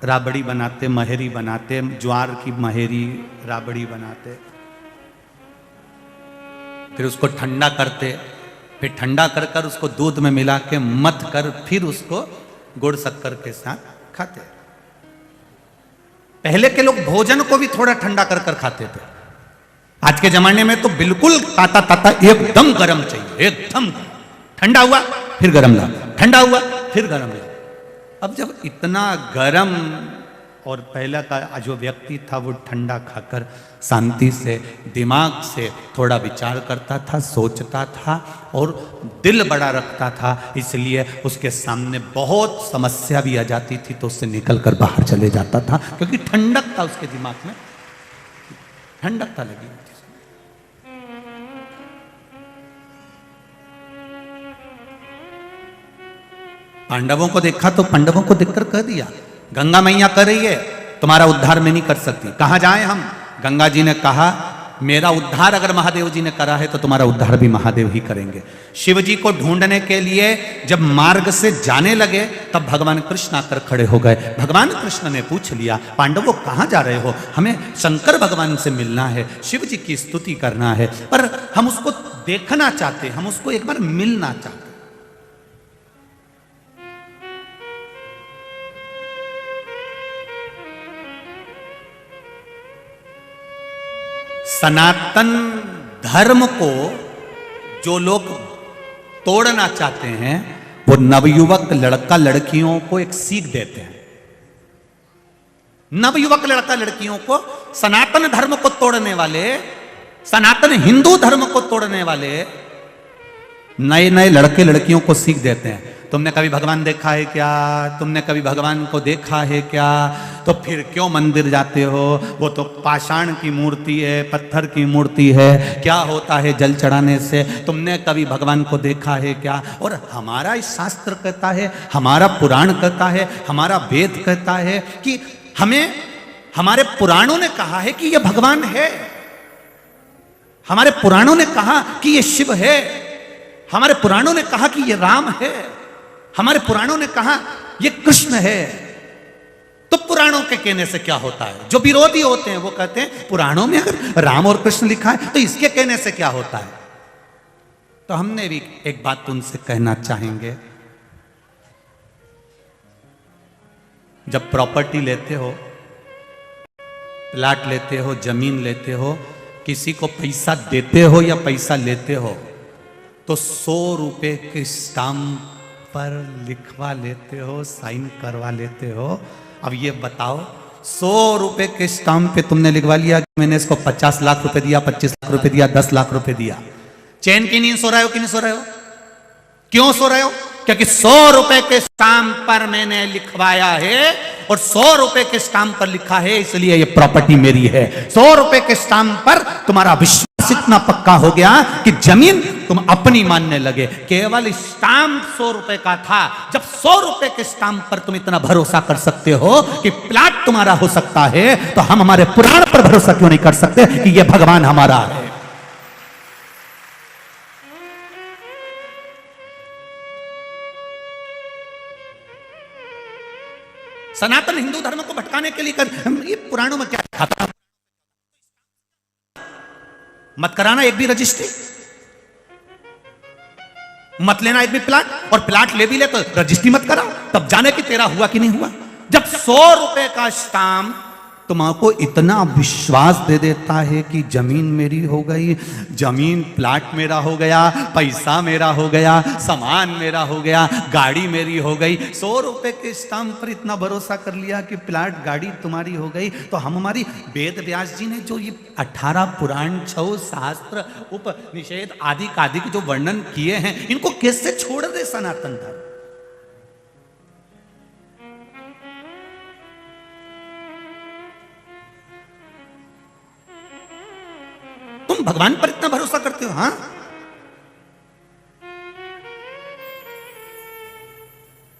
राबड़ी बनाते, महेरी बनाते, ज्वार की महेरी राबड़ी बनाते। फिर उसको ठंडा करते, फिर ठंडा कर कर उसको दूध में मिला के मथ कर फिर उसको गुड़ शक्कर के साथ खाते। पहले के लोग भोजन को भी थोड़ा ठंडा कर कर खाते थे। आज के जमाने में तो बिल्कुल ताता ताता एकदम गर्म चाहिए, एकदम ठंडा हुआ फिर गर्म ला, ठंडा हुआ फिर गर्म ला। अब जब इतना गर्म, और पहला का जो व्यक्ति था वो ठंडा खाकर शांति से दिमाग से थोड़ा विचार करता था, सोचता था और दिल बड़ा रखता था, इसलिए उसके सामने बहुत समस्या भी आ जाती थी तो उससे निकल कर बाहर चले जाता था, क्योंकि ठंडक था उसके दिमाग में, ठंडक था लगी। पांडवों को देखा तो पांडवों को देखकर कह दिया, गंगा मैया कर रही है, तुम्हारा उद्धार मैं नहीं कर सकती, कहां जाएं हम। गंगा जी ने कहा, मेरा उद्धार अगर महादेव जी ने करा है तो तुम्हारा उद्धार भी महादेव ही करेंगे। शिव जी को ढूंढने के लिए जब मार्ग से जाने लगे तब भगवान कृष्ण आकर खड़े हो गए। भगवान कृष्ण ने पूछ लिया, पांडवों कहां जा रहे हो? हमें शंकर भगवान से मिलना है, शिव जी की स्तुति करना है, पर हम उसको देखना चाहते, हम उसको एक बार मिलना चाहते। सनातन धर्म को जो लोग तोड़ना चाहते हैं वो नवयुवक लड़का लड़कियों को एक सीख देते हैं। नवयुवक लड़का लड़कियों को, सनातन धर्म को तोड़ने वाले, सनातन हिंदू धर्म को तोड़ने वाले नए नए लड़के लड़कियों को सीख देते हैं। तुमने कभी भगवान देखा है क्या? तुमने कभी भगवान को देखा है क्या? तो फिर क्यों मंदिर जाते हो? वो तो पाषाण की मूर्ति है, पत्थर की मूर्ति है, क्या होता है जल चढ़ाने से? तुमने कभी भगवान को देखा है क्या? और हमारा इस शास्त्र कहता है, हमारा पुराण कहता है, हमारा वेद कहता है कि हमें, हमारे पुराणों ने कहा है कि ये भगवान है, हमारे पुराणों ने कहा कि ये शिव है, हमारे पुराणों ने कहा कि ये राम है, हमारे पुराणों ने कहा ये कृष्ण है। तो पुराणों के कहने से क्या होता है? जो विरोधी होते हैं वो कहते हैं पुराणों में अगर राम और कृष्ण लिखा है तो इसके कहने से क्या होता है? तो हमने भी एक बात तुमसे कहना चाहेंगे, जब प्रॉपर्टी लेते हो, प्लाट लेते हो, जमीन लेते हो, किसी को पैसा देते हो या पैसा लेते हो तो 100 रुपए के स्टाम्प पर लिखवा लेते हो, साइन करवा लेते हो। अब ये बताओ, 100 रुपए के स्टाम्प पे तुमने लिखवा लिया कि मैंने इसको 50 लाख रुपए दिया, 25 लाख रुपए दिया, 10 लाख रुपए दिया। चैन की नींद सो रहे हो कि नहीं सो रहे हो? क्यों सो रहे हो? क्योंकि 100 रुपए के स्टाम्प पर मैंने लिखवाया है और 100 रुपए के स्टाम्प पर लिखा है, इसलिए ये प्रॉपर्टी मेरी है। 100 रुपए के स्टाम्प पर तुम्हारा विश्वास इतना पक्का हो गया कि जमीन तुम अपनी मानने लगे। केवल स्टाम्प 100 रुपए का था। जब 100 रुपए के स्टाम्प पर तुम इतना भरोसा कर सकते हो कि प्लाट तुम्हारा हो सकता है, तो हम हमारे पुराण पर भरोसा क्यों नहीं कर सकते कि यह भगवान हमारा है? सनातन हिंदू धर्म को भटकाने के लिए ये पुराणों में क्या लिखा था? मत कराना एक भी रजिस्ट्री, मत लेना एक भी प्लाट, और प्लाट ले भी ले तो रजिस्ट्री मत करा, तब जाने कि तेरा हुआ कि नहीं हुआ। जब 100 रुपए का स्टाम्प तुमको इतना विश्वास दे देता है कि जमीन मेरी हो गई, जमीन प्लाट मेरा हो गया, पैसा मेरा हो गया, सामान मेरा हो गया, गाड़ी मेरी हो गई, 100 रुपए के स्टाम्प पर इतना भरोसा कर लिया कि प्लाट गाड़ी तुम्हारी हो गई, तो हम, हमारी वेद व्यास जी ने जो ये 18 पुराण, 6 शास्त्र, उपनिषेध आदि आदि के जो वर्णन किए हैं, इनको कैसे छोड़ दे सनातन धर्म? तुम भगवान पर इतना भरोसा करते हो? हाँ,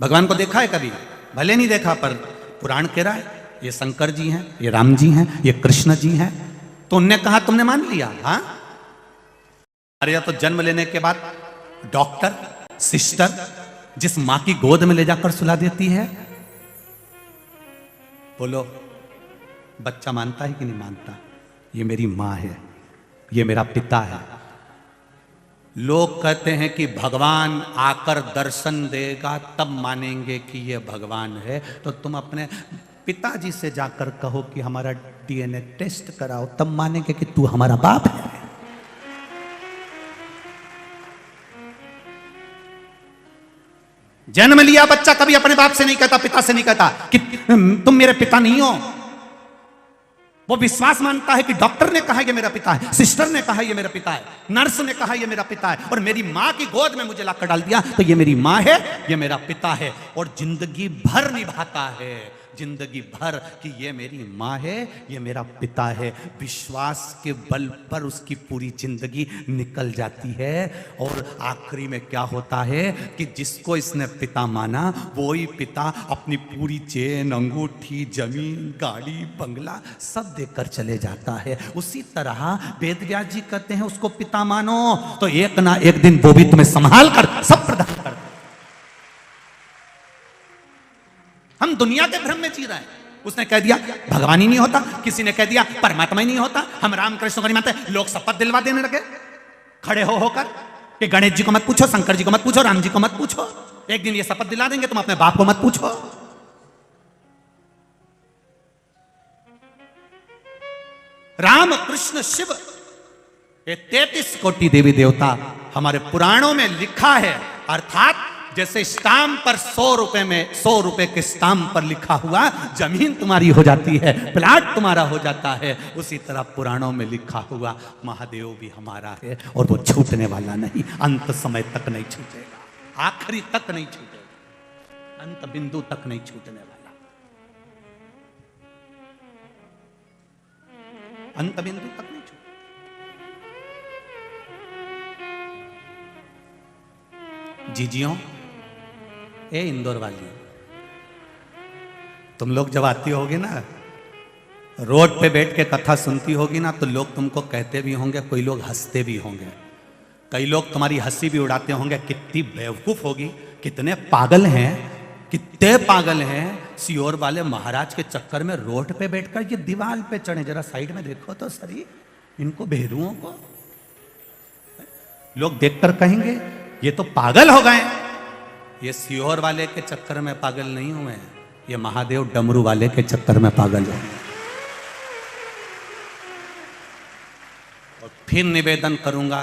भगवान को देखा है कभी? भले नहीं देखा, पर पुराण कह रहा है ये शंकर जी हैं, ये राम जी हैं, ये कृष्ण जी हैं, तो उनने कहा तुमने मान लिया। हाँ, अरे या तो जन्म लेने के बाद डॉक्टर सिस्टर जिस मां की गोद में ले जाकर सुला देती है, बोलो बच्चा मानता है कि नहीं मानता? ये मेरी मां है, ये मेरा पिता है। लोग कहते हैं कि भगवान आकर दर्शन देगा तब मानेंगे कि ये भगवान है। तो तुम अपने पिताजी से जाकर कहो कि हमारा डीएनए टेस्ट कराओ, तब मानेंगे कि तू हमारा बाप है। जन्म लिया बच्चा कभी अपने बाप से नहीं कहता, पिता से नहीं कहता कि तुम मेरे पिता नहीं हो। वो विश्वास मानता है कि डॉक्टर ने कहा ये मेरा पिता है, सिस्टर ने कहा ये मेरा पिता है, नर्स ने कहा ये मेरा पिता है, और मेरी मां की गोद में मुझे लाकर डाल दिया तो ये मेरी मां है, ये मेरा पिता है। और जिंदगी भर निभाता है, जिंदगी भर कि ये मेरी मां है, ये मेरा पिता है। विश्वास के बल पर उसकी पूरी जिंदगी निकल जाती है। और आखिरी में क्या होता है कि जिसको इसने पिता माना वही पिता अपनी पूरी चेन, अंगूठी, जमीन, गाड़ी, बंगला सब देकर चले जाता है। उसी तरह वेदव्यास जी कहते हैं उसको पिता मानो तो एक ना एक दिन वो भी तुम्हें संभाल कर सब प्रदान कर। हम दुनिया के भ्रम में जी रहे हैं। उसने कह दिया भगवान ही नहीं होता, किसी ने कह दिया परमात्मा ही नहीं होता, हम राम कृष्ण को नहीं मानते। लोग शपथ दिलवा देने लगे खड़े हो होकर कि गणेश जी को मत पूछो, शंकर जी को मत पूछो, राम जी को मत पूछो। एक दिन ये शपथ दिला देंगे तुम अपने बाप को मत पूछो। राम कृष्ण शिव ये 33 कोटि देवी देवता हमारे पुराणों में लिखा है। अर्थात जैसे स्टाम्प पर 100 रुपए में 100 रुपए के स्टाम्प पर लिखा हुआ जमीन तुम्हारी हो जाती है, प्लाट तुम्हारा हो जाता है, उसी तरह पुराणों में लिखा हुआ महादेव भी हमारा है। और वो छूटने वाला नहीं, अंत समय तक नहीं छूटेगा, आखिरी तक नहीं छूटेगा, अंत बिंदु तक नहीं छूटने वाला, अंत बिंदु तक नहीं छूटेगा। जीजियों, ए इंदौर वाली, तुम लोग जब आती होगी ना, रोड पे बैठ के कथा सुनती होगी ना, तो लोग तुमको कहते भी होंगे, कोई लोग हंसते भी होंगे, कई लोग तुम्हारी हंसी भी उड़ाते होंगे। कितनी बेवकूफ होगी, कितने पागल हैं, कितने पागल हैं सियोर वाले महाराज के चक्कर में रोड पे बैठकर ये दीवार पे चढ़े। जरा साइड में देखो तो सही इनको भेरुओं को। लोग देखकर कहेंगे ये तो पागल हो गए। ये सियोर वाले के चक्कर में पागल नहीं हुए हैं, ये महादेव डमरू वाले के चक्कर में पागल हो। और फिर निवेदन करूंगा,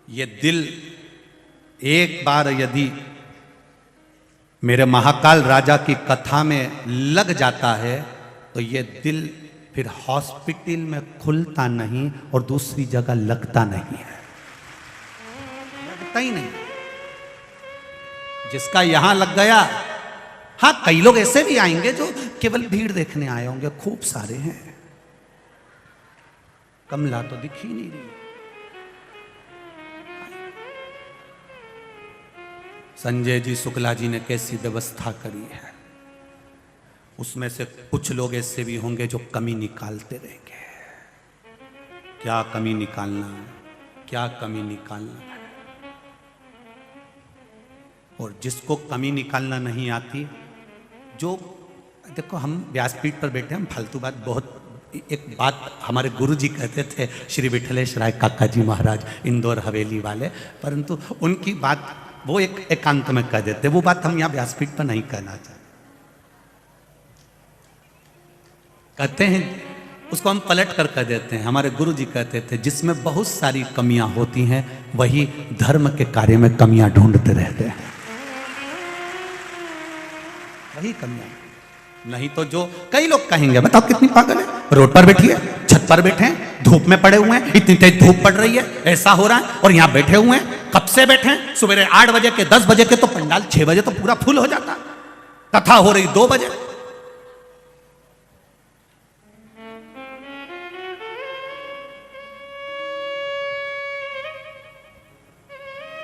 ये दिल एक बार यदि मेरे महाकाल राजा की कथा में लग जाता है तो ये दिल फिर हॉस्पिटल में खुलता नहीं और दूसरी जगह लगता नहीं है, लगता ही नहीं। जिसका यहां लग गया, हाँ कई लोग ऐसे भी आएंगे जो केवल भीड़ देखने आए होंगे, खूब सारे हैं, कमला तो दिख ही नहीं रही। संजय जी शुक्ला जी ने कैसी व्यवस्था करी है, उसमें से कुछ लोग ऐसे भी होंगे जो कमी निकालते रहेंगे। क्या कमी निकालना है, क्या कमी निकालना है। और जिसको कमी निकालना नहीं आती, जो देखो हम व्यासपीठ पर बैठे, हम फालतू बात बहुत, एक बात हमारे गुरु जी कहते थे, श्री विठलेश राय काका जी महाराज इंदौर हवेली वाले, परंतु उनकी बात वो एक एकांत में कह देते, वो बात हम यहाँ व्यासपीठ पर नहीं कहना चाहते। कहते हैं उसको हम पलट कर कह देते हैं। हमारे गुरु जी कहते थे जिसमें बहुत सारी कमियां होती हैं वही धर्म के कार्य में कमियां ढूंढते रहते हैं, वही कमियां। नहीं तो जो कई लोग कहेंगे बताओ कितनी पागल है, रोड पर बैठी है, छत पर बैठे हैं, धूप में पड़े हुए हैं, इतनी तेज धूप पड़ रही है, ऐसा हो रहा है, और यहां बैठे हुए हैं, कब से बैठे हैं, सुबह 8 बजे के 10 बजे के तो पंडाल 6 बजे तो पूरा फुल हो जाता, कथा हो रही 2 बजे।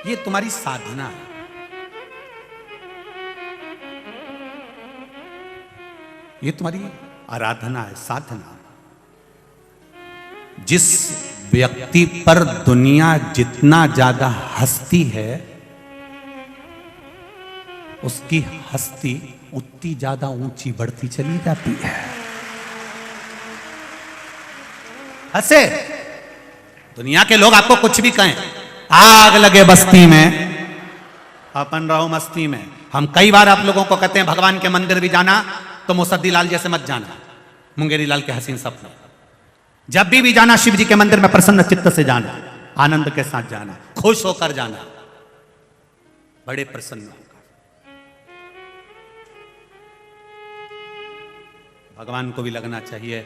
ये तुम्हारी साधना है, ये तुम्हारी आराधना है, साधना। जिस व्यक्ति पर दुनिया जितना ज्यादा हंसती है, उसकी हस्ती उतनी ज्यादा ऊंची बढ़ती चली जाती है। हंसे, दुनिया के लोग आपको कुछ भी कहें, आग लगे बस्ती में अपन रहो मस्ती में। हम कई बार आप लोगों को कहते हैं भगवान के मंदिर भी जाना तो मुसद्दी लाल जैसे मत जाना, मुंगेरी लाल के हसीन सपने। जब भी जाना शिव जी के मंदिर में प्रसन्न चित्त से जाना, आनंद के साथ जाना, खुश होकर जाना, बड़े प्रसन्न होकर। भगवान को भी लगना चाहिए,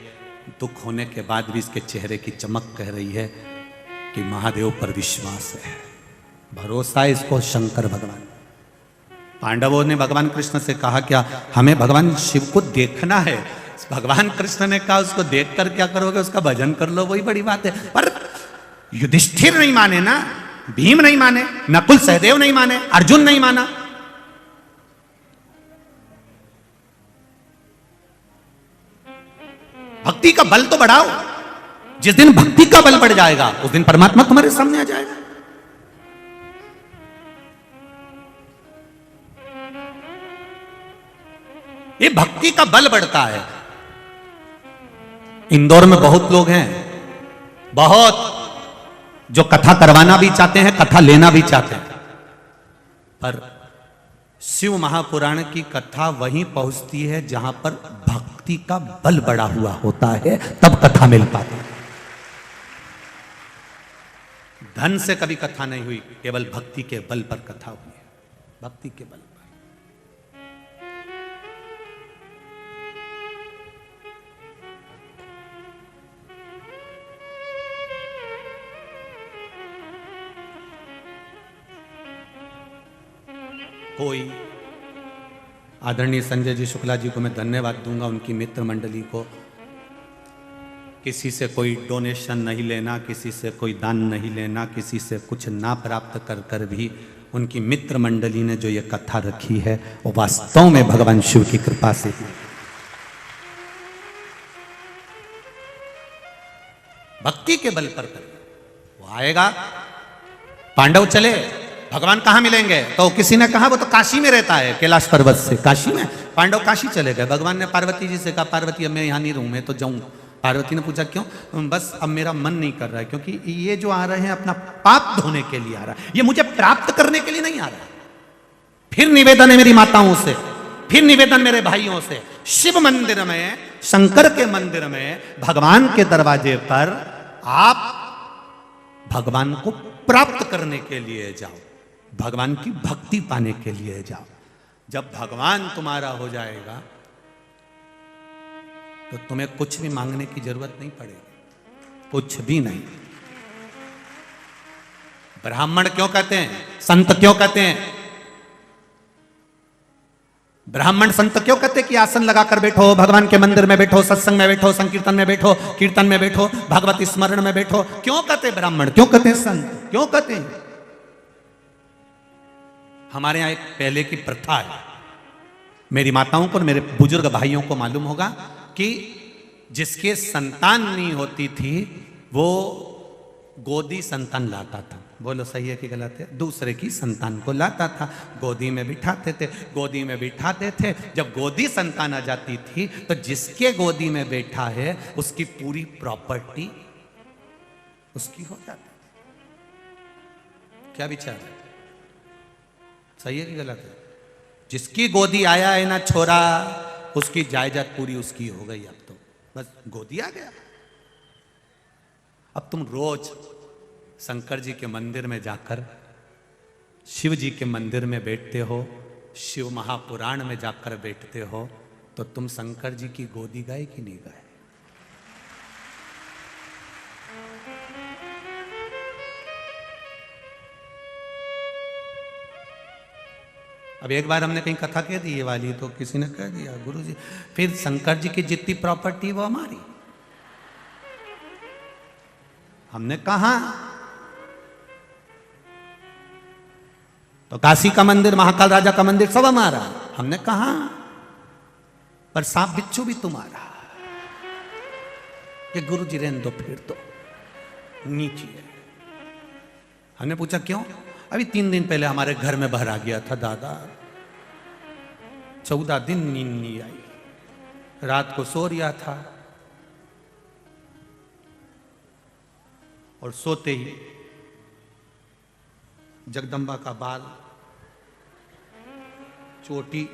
दुख होने के बाद भी इसके चेहरे की चमक कह रही है कि महादेव पर विश्वास है, भरोसा है इसको शंकर भगवान। पांडवों ने भगवान कृष्ण से कहा क्या, हमें भगवान शिव को देखना है। भगवान कृष्ण ने कहा उसको देखकर क्या करोगे, उसका भजन कर लो, वही बड़ी बात है। पर युधिष्ठिर नहीं माने ना, भीम नहीं माने, नकुल सहदेव नहीं माने, अर्जुन नहीं माना। भक्ति का बल तो बढ़ाओ, जिस दिन भक्ति का बल बढ़ जाएगा उस दिन परमात्मा तुम्हारे सामने आ जाएगा। ये भक्ति का बल बढ़ता है। इंदौर में बहुत लोग हैं, बहुत, जो कथा करवाना भी चाहते हैं, कथा लेना भी चाहते हैं, पर शिव महापुराण की कथा वहीं पहुंचती है जहां पर भक्ति का बल बढ़ा हुआ होता है, तब कथा मिल पाती है। धन से कभी कथा नहीं हुई, केवल भक्ति के बल पर कथा हुई है, भक्ति के बल पर। कोई आदरणीय संजय जी शुक्ला जी को मैं धन्यवाद दूंगा, उनकी मित्र मंडली को। किसी से कोई डोनेशन नहीं लेना, किसी से कोई दान नहीं लेना, किसी से कुछ ना प्राप्त कर कर भी उनकी मित्र मंडली ने जो ये कथा रखी है वो वास्तव में भगवान शिव की कृपा से। भक्ति के बल पर कर वो आएगा। पांडव चले, भगवान कहां मिलेंगे, तो किसी ने कहा वो तो काशी में रहता है, कैलाश पर्वत से काशी में। पांडव काशी चले गए। भगवान ने पार्वती जी से कहा, पार्वती अब मैं यहां नहीं रहूं, मैं तो जाऊं। पार्वती ने पूछा क्यों, बस अब मेरा मन नहीं कर रहा है, क्योंकि ये जो आ रहे हैं अपना पाप धोने के लिए आ रहा है, ये मुझे प्राप्त करने के लिए नहीं आ रहा। फिर निवेदन है मेरी माताओं से, फिर निवेदन मेरे भाइयों से, शिव मंदिर में, शंकर के मंदिर में, भगवान के दरवाजे पर आप भगवान को प्राप्त करने के लिए जाओ, भगवान की भक्ति पाने के लिए जाओ। जब भगवान तुम्हारा हो जाएगा तो तुम्हें कुछ भी मांगने की जरूरत नहीं पड़ेगी, कुछ भी नहीं। ब्राह्मण क्यों कहते हैं, संत क्यों कहते हैं, ब्राह्मण संत क्यों कहते हैं कि आसन लगाकर बैठो, भगवान के मंदिर में बैठो, सत्संग में बैठो, संकीर्तन में बैठो, कीर्तन में बैठो, भगवत स्मरण में बैठो। क्यों कहते हैं ब्राह्मण, क्यों कहते हैं संत, क्यों कहते हैं? हमारे यहां एक पहले की प्रथा है, मेरी माताओं को और मेरे बुजुर्ग भाइयों को मालूम होगा कि जिसके संतान नहीं होती थी वो गोदी संतान लाता था। बोलो सही है कि गलत है? दूसरे की संतान को लाता था, गोदी में बिठाते थे, गोदी में बिठाते थे। जब गोदी संतान आ जाती थी तो जिसके गोदी में बैठा है उसकी पूरी प्रॉपर्टी उसकी हो जाती थी। क्या विचार है, सही है कि गलत है? जिसकी गोदी आया है ना छोरा, उसकी जायदाद पूरी उसकी हो गई। अब तो बस गोदी आ गया। अब तुम रोज शंकर जी के मंदिर में जाकर शिव जी के मंदिर में बैठते हो, शिव महापुराण में जाकर बैठते हो, तो तुम शंकर जी की गोदी गए कि नहीं गए? अब एक बार हमने कहीं कथा कह दी ये वाली, तो किसी ने कह दिया गुरु जी फिर शंकर जी की जितनी प्रॉपर्टी वो हमारी। हमने कहा तो काशी का मंदिर, महाकाल राजा का मंदिर सब हमारा। हमने कहा पर सांप बिच्छू भी तुम्हारा। ये गुरु जी रहने दो, फिर तो नीची है। हमने पूछा क्यों? अभी 3 दिन पहले हमारे घर में बाहर आ गया था दादा, 14 दिन नींद नहीं आई, रात को सो रहा था और सोते ही जगदम्बा का बाल, चोटी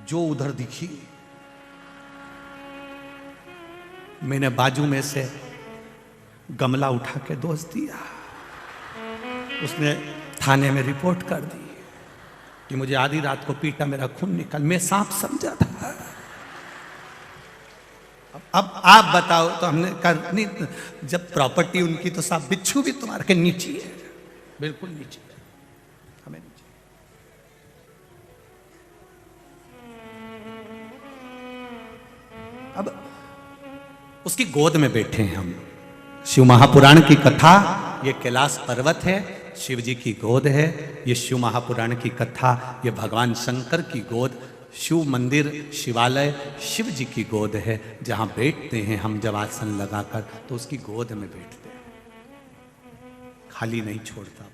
जो उधर दिखी, मैंने बाजू में से गमला उठा के दोस्त दिया। उसने थाने में रिपोर्ट कर दी कि मुझे आधी रात को पीटा, मेरा खून निकल, मैं सांप समझा था। अब आप बताओ, तो हमने कहा नहीं, जब प्रॉपर्टी उनकी तो साहब बिच्छू भी तुम्हारे के नीचे है, बिल्कुल नीचे है, हमें नीचे। अब उसकी गोद में बैठे हैं हम। शिव महापुराण की कथा, ये कैलाश पर्वत है, शिव जी की गोद है। ये शिव महापुराण की कथा, ये भगवान शंकर की गोद, शिव मंदिर, शिवालय शिव जी की गोद है, जहां बैठते हैं हम जब आसन लगाकर, तो उसकी गोद में बैठते हैं, खाली नहीं छोड़ता।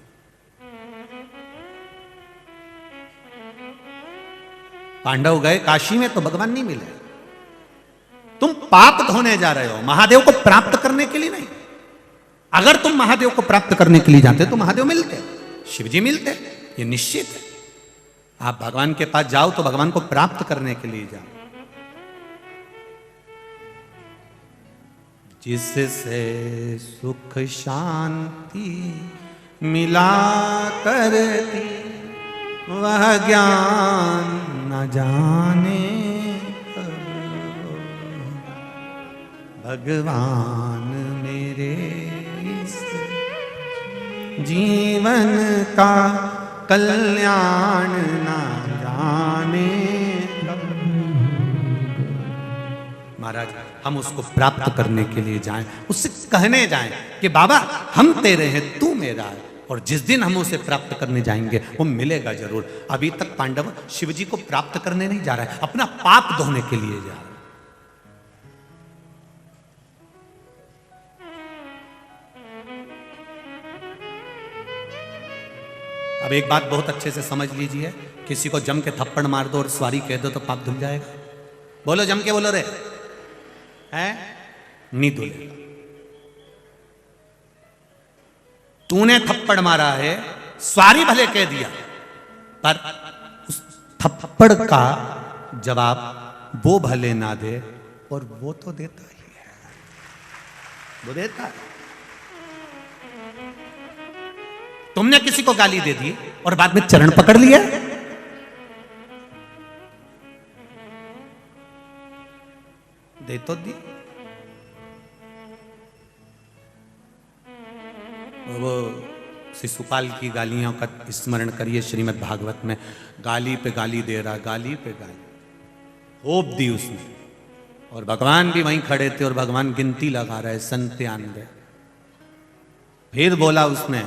पांडव गए काशी में तो भगवान नहीं मिले। तुम पाप धोने जा रहे हो, महादेव को प्राप्त करने के लिए नहीं। अगर तुम महादेव को प्राप्त करने के लिए जाते तो महादेव मिलते, शिव जी मिलते, ये निश्चित है। आप भगवान के पास जाओ तो भगवान को प्राप्त करने के लिए जाओ। जिससे सुख शांति मिला करती, वह ज्ञान न जाने भगवान मेरे इस जीवन का कल्याण ना जाने। महाराज, हम उसको प्राप्त करने के लिए जाएं, उससे कहने जाएं कि बाबा हम तेरे हैं, तू मेरा है, और जिस दिन हम उसे प्राप्त करने जाएंगे वो मिलेगा जरूर। अभी तक पांडव शिव जी को प्राप्त करने नहीं जा रहा है, अपना पाप धोने के लिए जा रहा है। अब एक बात बहुत अच्छे से समझ लीजिए, किसी को जम के थप्पड़ मार दो और सॉरी कह दो तो पाप धुल जाएगा? बोलो, जम के बोलो रे, है नहीं धुलेगा। तूने थप्पड़ मारा है, सॉरी भले कह दिया, पर उस थप्पड़ का जवाब वो भले ना दे, और वो तो देता ही है, वो देता है। तुमने किसी को गाली दे दी और बाद में चरण पकड़ लिया, दे तो दी। वो शिशुपाल की गालियों का स्मरण करिए, श्रीमद् भागवत में गाली पे गाली दे रहा, गाली पे गाली होप दी उसने, और भगवान भी वहीं खड़े थे और भगवान गिनती लगा रहे 97। फिर बोला उसने,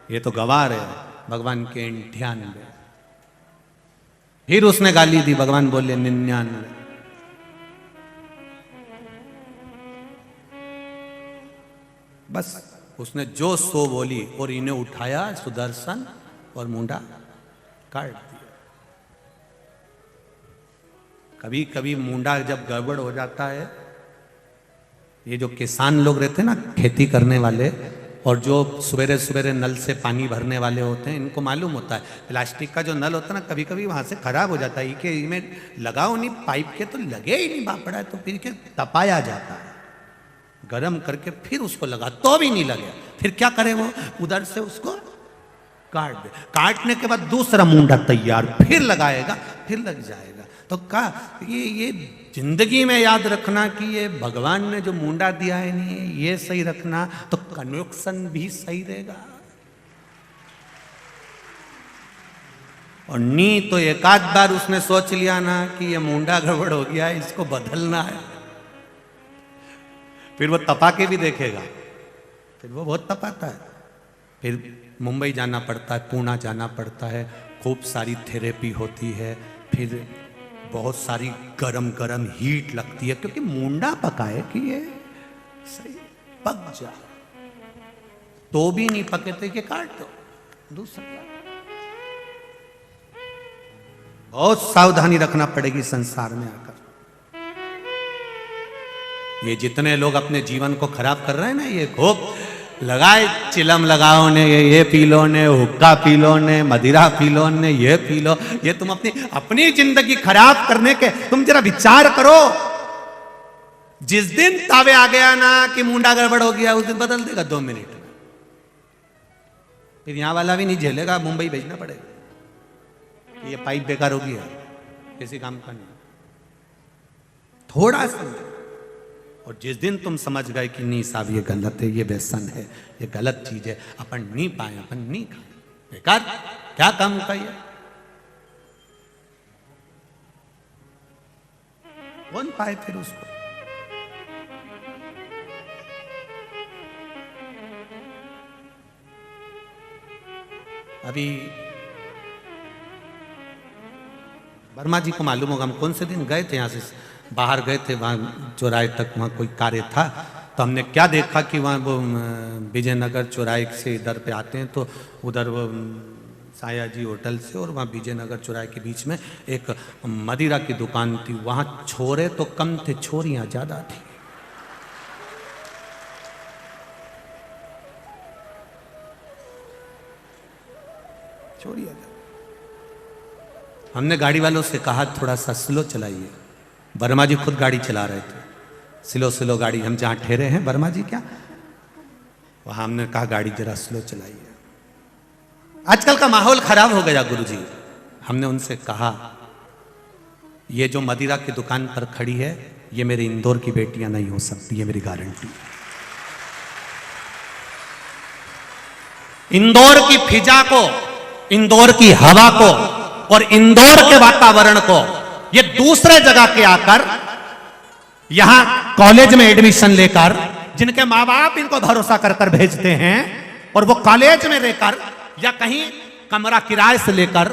ये तो गवार है, भगवान के 98। फिर उसने गाली दी, भगवान बोले 99। बस उसने जो सो बोली, और इन्हें उठाया सुदर्शन और मुंडा काट दिया। कभी कभी मुंडा जब गड़बड़ हो जाता है, ये जो किसान लोग रहते हैं ना, खेती करने वाले, और जो सवेरे सवेरे नल से पानी भरने वाले होते हैं, इनको मालूम होता है प्लास्टिक का जो नल होता है ना, कभी कभी वहाँ से खराब हो जाता है, कि इनमें लगाओ नहीं पाइप के, तो लगे ही नहीं बापड़ा है, तो फिर के तपाया जाता है, गरम करके फिर उसको लगा, तो भी नहीं लगे, फिर क्या करे वो, उधर से उसको काट दे, काटने के बाद दूसरा मुंडा तैयार, फिर लगाएगा, फिर लग जाएगा। तो कहा ये जिंदगी में याद रखना कि ये भगवान ने जो मुंडा दिया है नहीं, ये सही रखना, तो कनेक्शन भी सही रहेगा। और नी तो एक आध बार उसने सोच लिया ना कि ये मुंडा गड़बड़ हो गया है, इसको बदलना है, फिर वो तपा के भी देखेगा, फिर वो बहुत तपाता है। फिर मुंबई जाना पड़ता है, पुणे जाना पड़ता है, खूब सारी थेरेपी होती है, फिर बहुत सारी गरम गरम हीट लगती है, क्योंकि मुंडा पका है कि ये सही पक जाए। तो भी नहीं पके थे कि काट दो दूसरा। बहुत सावधानी रखना पड़ेगी संसार में आकर। ये जितने लोग अपने जीवन को खराब कर रहे हैं ना, ये खूब लगाए चिलम लगाओ ने, ये पी लो ने, हुक्का पी लो ने, मदिरा पी लो ने, ये पी लो। ये तुम अपनी अपनी जिंदगी खराब करने के तुम जरा विचार करो। जिस दिन तावे आ गया ना कि मुंडा गड़बड़ हो गया, उस दिन बदल देगा 2 मिनट में। फिर यहां वाला भी नहीं झेलेगा, मुंबई भेजना पड़ेगा। ये पाइप बेकार हो गया, ऐसे काम करना थोड़ा समझो। और जिस दिन तुम समझ गए कि नहीं साहब ये गलत है, ये व्यसन है, ये गलत चीज है, अपन नहीं पाए, अपन नहीं खाए, बेकार क्या काम का ये, कौन पाए फिर उसको। अभी वर्मा जी को मालूम होगा, हम कौन से दिन गए थे, यहां से बाहर गए थे, वहाँ चौराहे तक वहाँ कोई कार्य था। तो हमने क्या देखा कि वहाँ वो विजयनगर चौराहे से इधर पे आते हैं, तो उधर वो साया जी होटल से और वहाँ विजयनगर चौराहे के बीच में एक मदिरा की दुकान थी। वहाँ छोरे तो कम थे, छोरियाँ ज़्यादा थी। छोरियाँ ज़्यादा। हमने गाड़ी वालों से कहा थोड़ा सा स्लो चलाइए। वर्मा जी खुद गाड़ी चला रहे थे, स्लो स्लो गाड़ी। हम जहाँ ठहरे हैं वर्मा जी क्या, वहाँ हमने कहा गाड़ी जरा स्लो चलाइए। आजकल का माहौल खराब हो गया गुरुजी। हमने उनसे कहा ये जो मदिरा की दुकान पर खड़ी है, ये मेरे इंदौर की बेटियां नहीं हो सकती, ये मेरी गारंटी। इंदौर की फिजा को, इंदौर की हवा को और इंदौर के वातावरण को ये दूसरे जगह के आकर यहां कॉलेज में एडमिशन लेकर, जिनके माँ बाप इनको भरोसा कर कर भेजते हैं, और वो कॉलेज में रहकर या कहीं कमरा किराए से लेकर,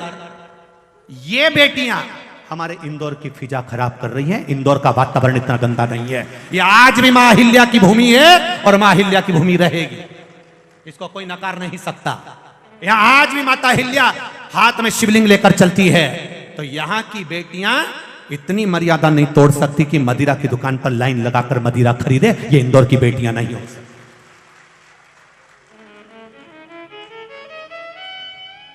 ये बेटियां हमारे इंदौर की फिजा खराब कर रही हैं। इंदौर का वातावरण इतना गंदा नहीं है। ये आज भी मां अहिल्या की भूमि है और मां अहिल्या की भूमि रहेगी, इसको कोई नकार नहीं सकता। यहां आज भी माता अहिल्या हाथ में शिवलिंग लेकर चलती है। तो यहां की बेटियां इतनी मर्यादा नहीं तोड़ सकती कि मदिरा की दुकान पर लाइन लगाकर मदिरा खरीदे। ये इंदौर की बेटियां नहीं हो सकती।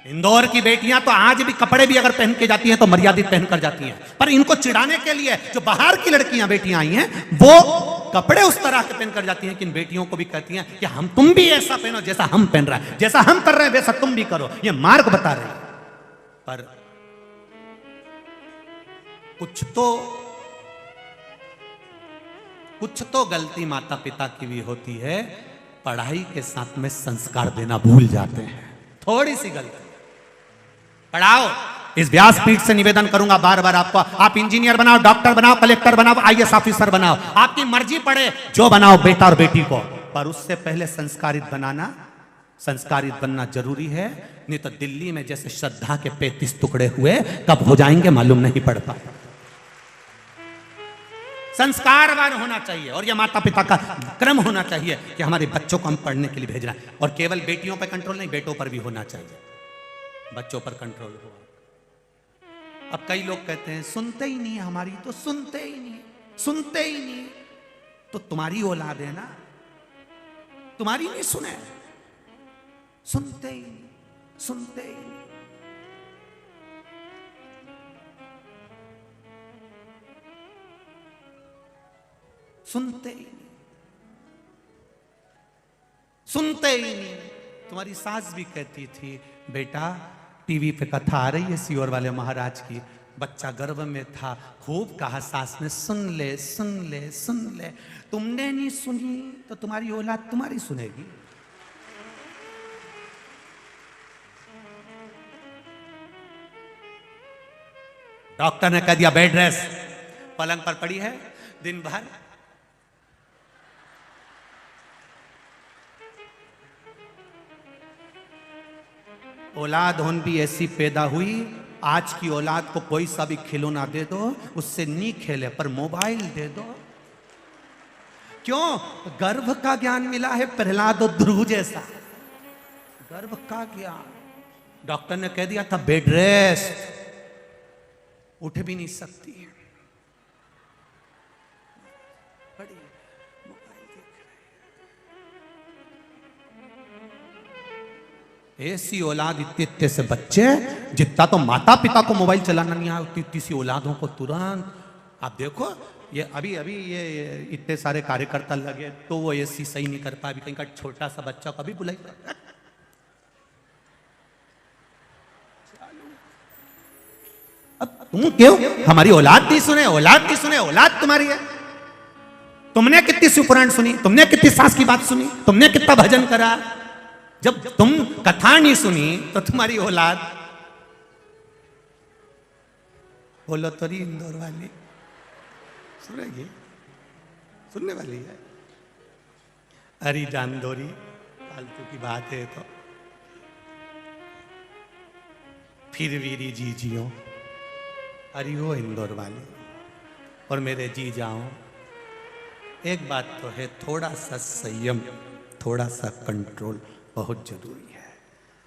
इंदौर की बेटियां तो आज भी कपड़े भी अगर पहन के जाती हैं तो मर्यादित पहनकर जाती हैं। पर इनको चिढ़ाने के लिए जो बाहर की लड़कियां बेटियां आई हैं, वो कपड़े उस तरह के पहनकर जाती हैं कि इन बेटियों को भी कहती हैं कि तुम भी ऐसा पहनो जैसा हम पहन रहे हैं, जैसा हम कर रहे हैं वैसा तुम भी करो। ये मार्ग बता रहे हैं। पर कुछ तो गलती माता पिता की भी होती है, पढ़ाई के साथ में संस्कार देना भूल जाते हैं। थोड़ी सी गलती। पढ़ाओ। इस व्यासपीठ से निवेदन करूंगा बार बार आपको, आप इंजीनियर बनाओ, डॉक्टर बनाओ, कलेक्टर बनाओ, आईएएस ऑफिसर बनाओ, आपकी मर्जी पड़े, जो बनाओ बेटा और बेटी को, पर उससे पहले संस्कारित बनना जरूरी है। नहीं तो दिल्ली में जैसे श्रद्धा के 35 टुकड़े हुए, कब हो जाएंगे मालूम नहीं पड़ता। संस्कारवान होना चाहिए, और यह माता पिता का क्रम होना चाहिए कि हमारे बच्चों को हम पढ़ने के लिए भेज रहे हैं। और केवल बेटियों पर कंट्रोल नहीं, बेटों पर भी होना चाहिए। बच्चों पर कंट्रोल हो। अब कई लोग कहते हैं सुनते ही नहीं, हमारी तो सुनते ही नहीं। तो तुम्हारी औलाद है ना, तुम्हारी नहीं सुने, सुनते ही नहीं। सुनते ही नहीं। तुम्हारी सास भी कहती थी बेटा टीवी पे कथा आ रही है सियोर वाले महाराज की, बच्चा गर्भ में था, खूब कहा सास ने सुन ले। तुमने नहीं सुनी तो तुम्हारी औलाद तुम्हारी सुनेगी। डॉक्टर ने कह दिया बेड रेस्ट, पलंग पर पड़ी है दिन भर। औलाद होन भी ऐसी पैदा हुई, आज की औलाद को कोई सा भी खिलौना दे दो, उससे नहीं खेले, पर मोबाइल दे दो। क्यों? गर्भ का ज्ञान मिला है प्रहलाद और ध्रुव जैसा। गर्भ का ज्ञान, डॉक्टर ने कह दिया था बेड रेस्ट, उठ भी नहीं सकती है, बड़ी मोबाइल देख रही है। ऐसी औलाद इतने से बच्चे, जितना तो माता पिता को मोबाइल चलाना नहीं आया उतनी सी औलादों को तुरंत। आप देखो ये अभी अभी ये इतने सारे कार्यकर्ता लगे तो वो ऐसी सही नहीं कर पाए, अभी कहीं का छोटा सा बच्चा को अभी बुलाई। अब तुम क्यों हमारी औलाद नहीं सुने, औलाद नहीं सुने, औलाद तुम्हारी है। तुमने कितनी शिवपुराण सुनी, तुमने कितनी सास की बात सुनी, तुमने कितना भजन करा, जब तुम कथा नहीं सुनी तो तुम्हारी औलाद। बोलो तो रही इंदौर वाली सुनेगी, सुनने वाली है। अरे जान दोरी फालतू की बात है तो फिर वीरी जी जियो। अरे वो इंदौर वाले और मेरे जी जाओ, एक बात तो है, थोड़ा सा संयम, थोड़ा सा कंट्रोल बहुत जरूरी है।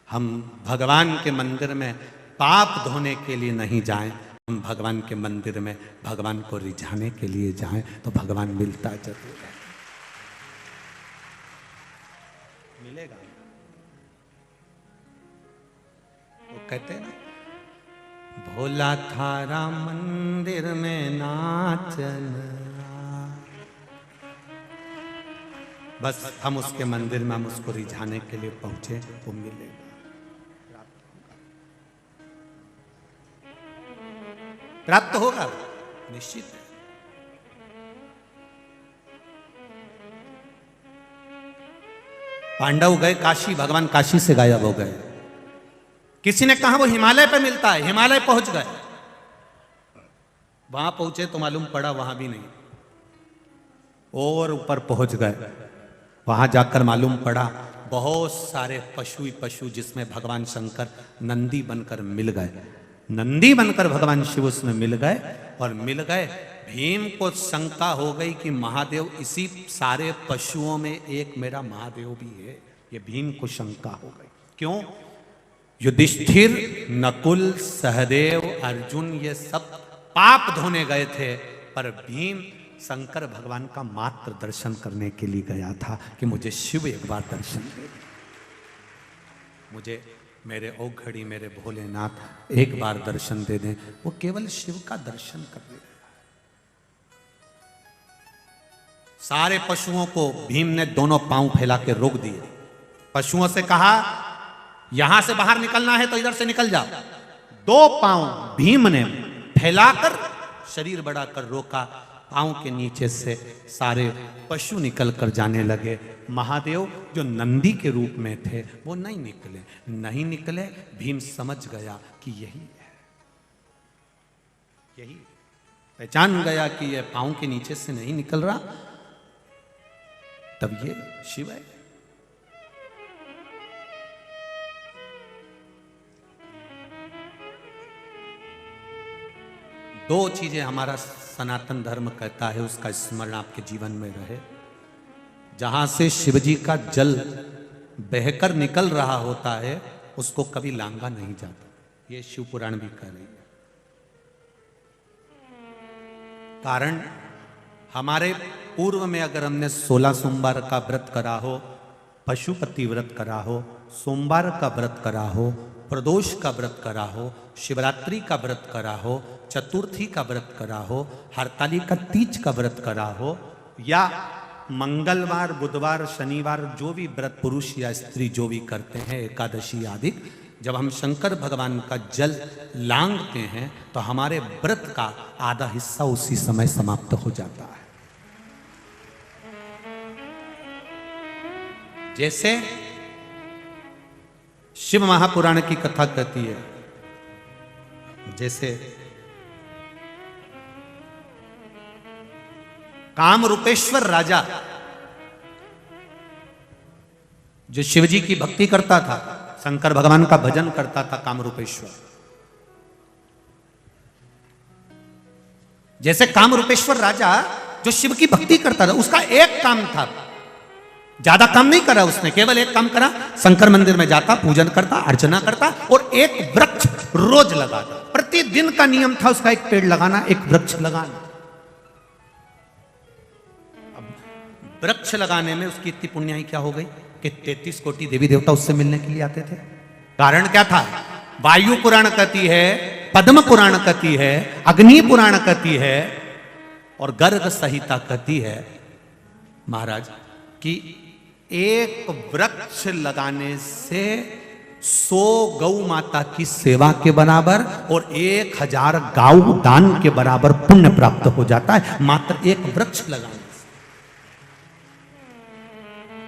हम भगवान के मंदिर में पाप धोने के लिए नहीं जाएं, हम भगवान के मंदिर में भगवान को रिझाने के लिए जाएं तो भगवान मिलता जरूर है, मिलेगा। वो कहते हैं ना, भोला थारा मंदिर में नाचन, बस हम उसके मंदिर में हम उसको रिझाने के लिए पहुंचे, वो मिलेगा, प्राप्त होगा, निश्चित है। पांडव गए काशी, भगवान काशी से गायब हो गए। किसी ने कहा वो हिमालय पे मिलता है, हिमालय पहुंच गए, वहां पहुंचे तो मालूम पड़ा वहां भी नहीं, और ऊपर पहुंच गए, वहां जाकर मालूम पड़ा बहुत सारे पशु ही पशु, जिसमें भगवान शंकर नंदी बनकर मिल गए, नंदी बनकर भगवान शिव उसमें मिल गए। और मिल गए, भीम को शंका हो गई कि महादेव इसी सारे पशुओं में एक मेरा महादेव भी है, ये भीम को शंका हो गई। क्यों? युधिष्ठिर, नकुल, सहदेव, अर्जुन ये सब पाप धोने गए थे, पर भीम शंकर भगवान का मात्र दर्शन करने के लिए गया था कि मुझे शिव एक बार दर्शन दे, मुझे मेरे औघड़ी, मेरे भोलेनाथ एक बार दर्शन दे दें। वो केवल शिव का दर्शन कर ले। सारे पशुओं को भीम ने दोनों पांव फैला के रोक दिए, पशुओं से कहा यहां से बाहर निकलना है तो इधर से निकल जाओ। दो पांव भीम ने फैलाकर शरीर बढ़ाकर रोका, पांव के नीचे से सारे पशु निकल कर जाने लगे। महादेव जो नंदी के रूप में थे वो नहीं निकले। भीम समझ गया कि यही है, यही पहचान गया कि ये पांव के नीचे से नहीं निकल रहा, तब ये शिव है। दो चीजें हमारा सनातन धर्म कहता है, उसका स्मरण आपके जीवन में रहे। जहां से शिवजी का जल बहकर निकल रहा होता है उसको कभी लांगा नहीं जाता, ये शिव पुराण भी कह रही है। कारण हमारे पूर्व में अगर हमने 16 सोमवार का व्रत करा हो, पशुपति व्रत करा हो, सोमवार का व्रत करा हो, प्रदोष का व्रत करा हो, शिवरात्रि का व्रत करा हो, चतुर्थी का व्रत करा हो, हरतालिका तीज का व्रत करा हो, या मंगलवार, बुधवार, शनिवार जो भी व्रत पुरुष या स्त्री जो भी करते हैं, एकादशी आदि, जब हम शंकर भगवान का जल लांघते हैं तो हमारे व्रत का आधा हिस्सा उसी समय समाप्त हो जाता है। जैसे शिव महापुराण की कथा कहती है, जैसे कामरूपेश्वर राजा जो शिवजी की भक्ति करता था, शंकर भगवान का भजन करता था, कामरूपेश्वर, जैसे कामरूपेश्वर राजा जो शिव की भक्ति करता था, उसका एक काम था ज्यादा काम नहीं करा उसने, केवल एक काम करा, शंकर मंदिर में जाता, पूजन करता, अर्चना करता और एक वृक्ष रोज लगाता। प्रतिदिन का नियम था उसका, एक पेड़ लगाना, एक वृक्ष लगाना। अब वृक्ष लगाने में उसकी इतनी पुण्याई क्या हो गई कि 33 कोटि देवी देवता उससे मिलने के लिए आते थे। कारण क्या था? वायु पुराण कहती है, पद्म पुराण कहती है, अग्नि पुराण कहती है और गर्ग संहिता कहती है महाराज कि एक वृक्ष लगाने से 100 गौ माता की सेवा के बराबर और 1000 गौ दान के बराबर पुण्य प्राप्त हो जाता है, मात्र एक वृक्ष लगाने से।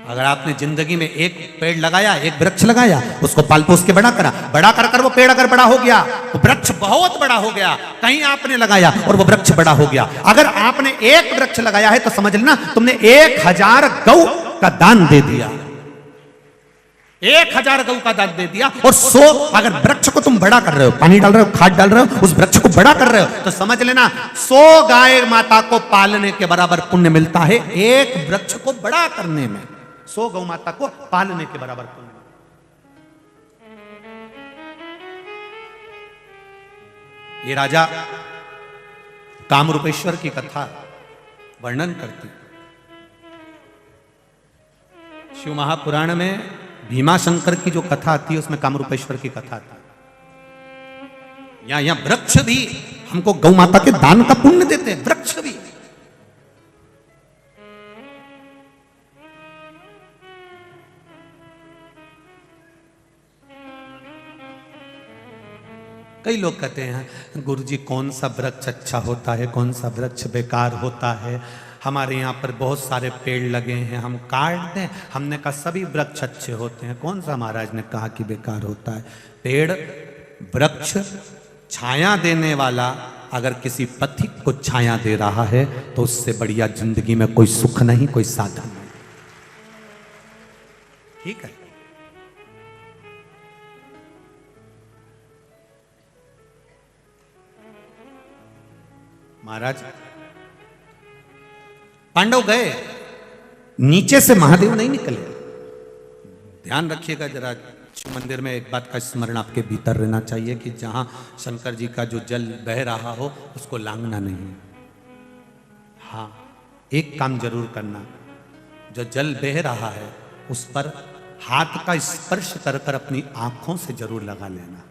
अगर आपने जिंदगी में एक पेड़ लगाया, एक वृक्ष लगाया, उसको पाल पोस के बड़ा करा, बड़ा कर कर वो पेड़ अगर बड़ा हो गया, वो वृक्ष बहुत बड़ा हो गया, कहीं आपने लगाया और वो वृक्ष बड़ा हो गया। अगर आपने एक वृक्ष लगाया है तो समझ लेना तुमने 1000 गौ का दान दे दिया, 1000 गौ का दान दे दिया। और 100 अगर वृक्ष को तुम बड़ा कर रहे हो, पानी डाल रहे हो, खाद डाल रहे हो, उस वृक्ष को बड़ा कर रहे हो, तो समझ लेना 100 गाय माता को पालने के बराबर पुण्य मिलता है एक वृक्ष को बड़ा करने में। 100 गौ माता को पालने के बराबर पुण्य। ये राजा कामरूपेश्वर की कथा वर्णन करती। शिव महापुराण में भीमा शंकर की जो कथा आती है उसमें कामरूपेश्वर की कथा आती है। यहां वृक्ष भी हमको गौ माता के दान का पुण्य देते हैं, वृक्ष भी। कई लोग कहते हैं गुरुजी कौन सा वृक्ष अच्छा होता है, कौन सा वृक्ष बेकार होता है। हमारे यहाँ पर बहुत सारे पेड़ लगे हैं, हम काट दें। हमने कहा सभी वृक्ष अच्छे होते हैं। कौन सा महाराज ने कहा कि बेकार होता है? पेड़ वृक्ष छाया देने वाला अगर किसी पथिक को छाया दे रहा है तो उससे बढ़िया जिंदगी में कोई सुख नहीं, कोई साधन नहीं। ठीक है। महाराज पांडव गए, नीचे से महादेव नहीं निकले। ध्यान रखिएगा जरा, शिव मंदिर में एक बात का स्मरण आपके भीतर रहना चाहिए कि जहां शंकर जी का जो जल बह रहा हो उसको लांघना नहीं। हाँ, एक काम जरूर करना, जो जल बह रहा है उस पर हाथ का स्पर्श कर कर अपनी आंखों से जरूर लगा लेना।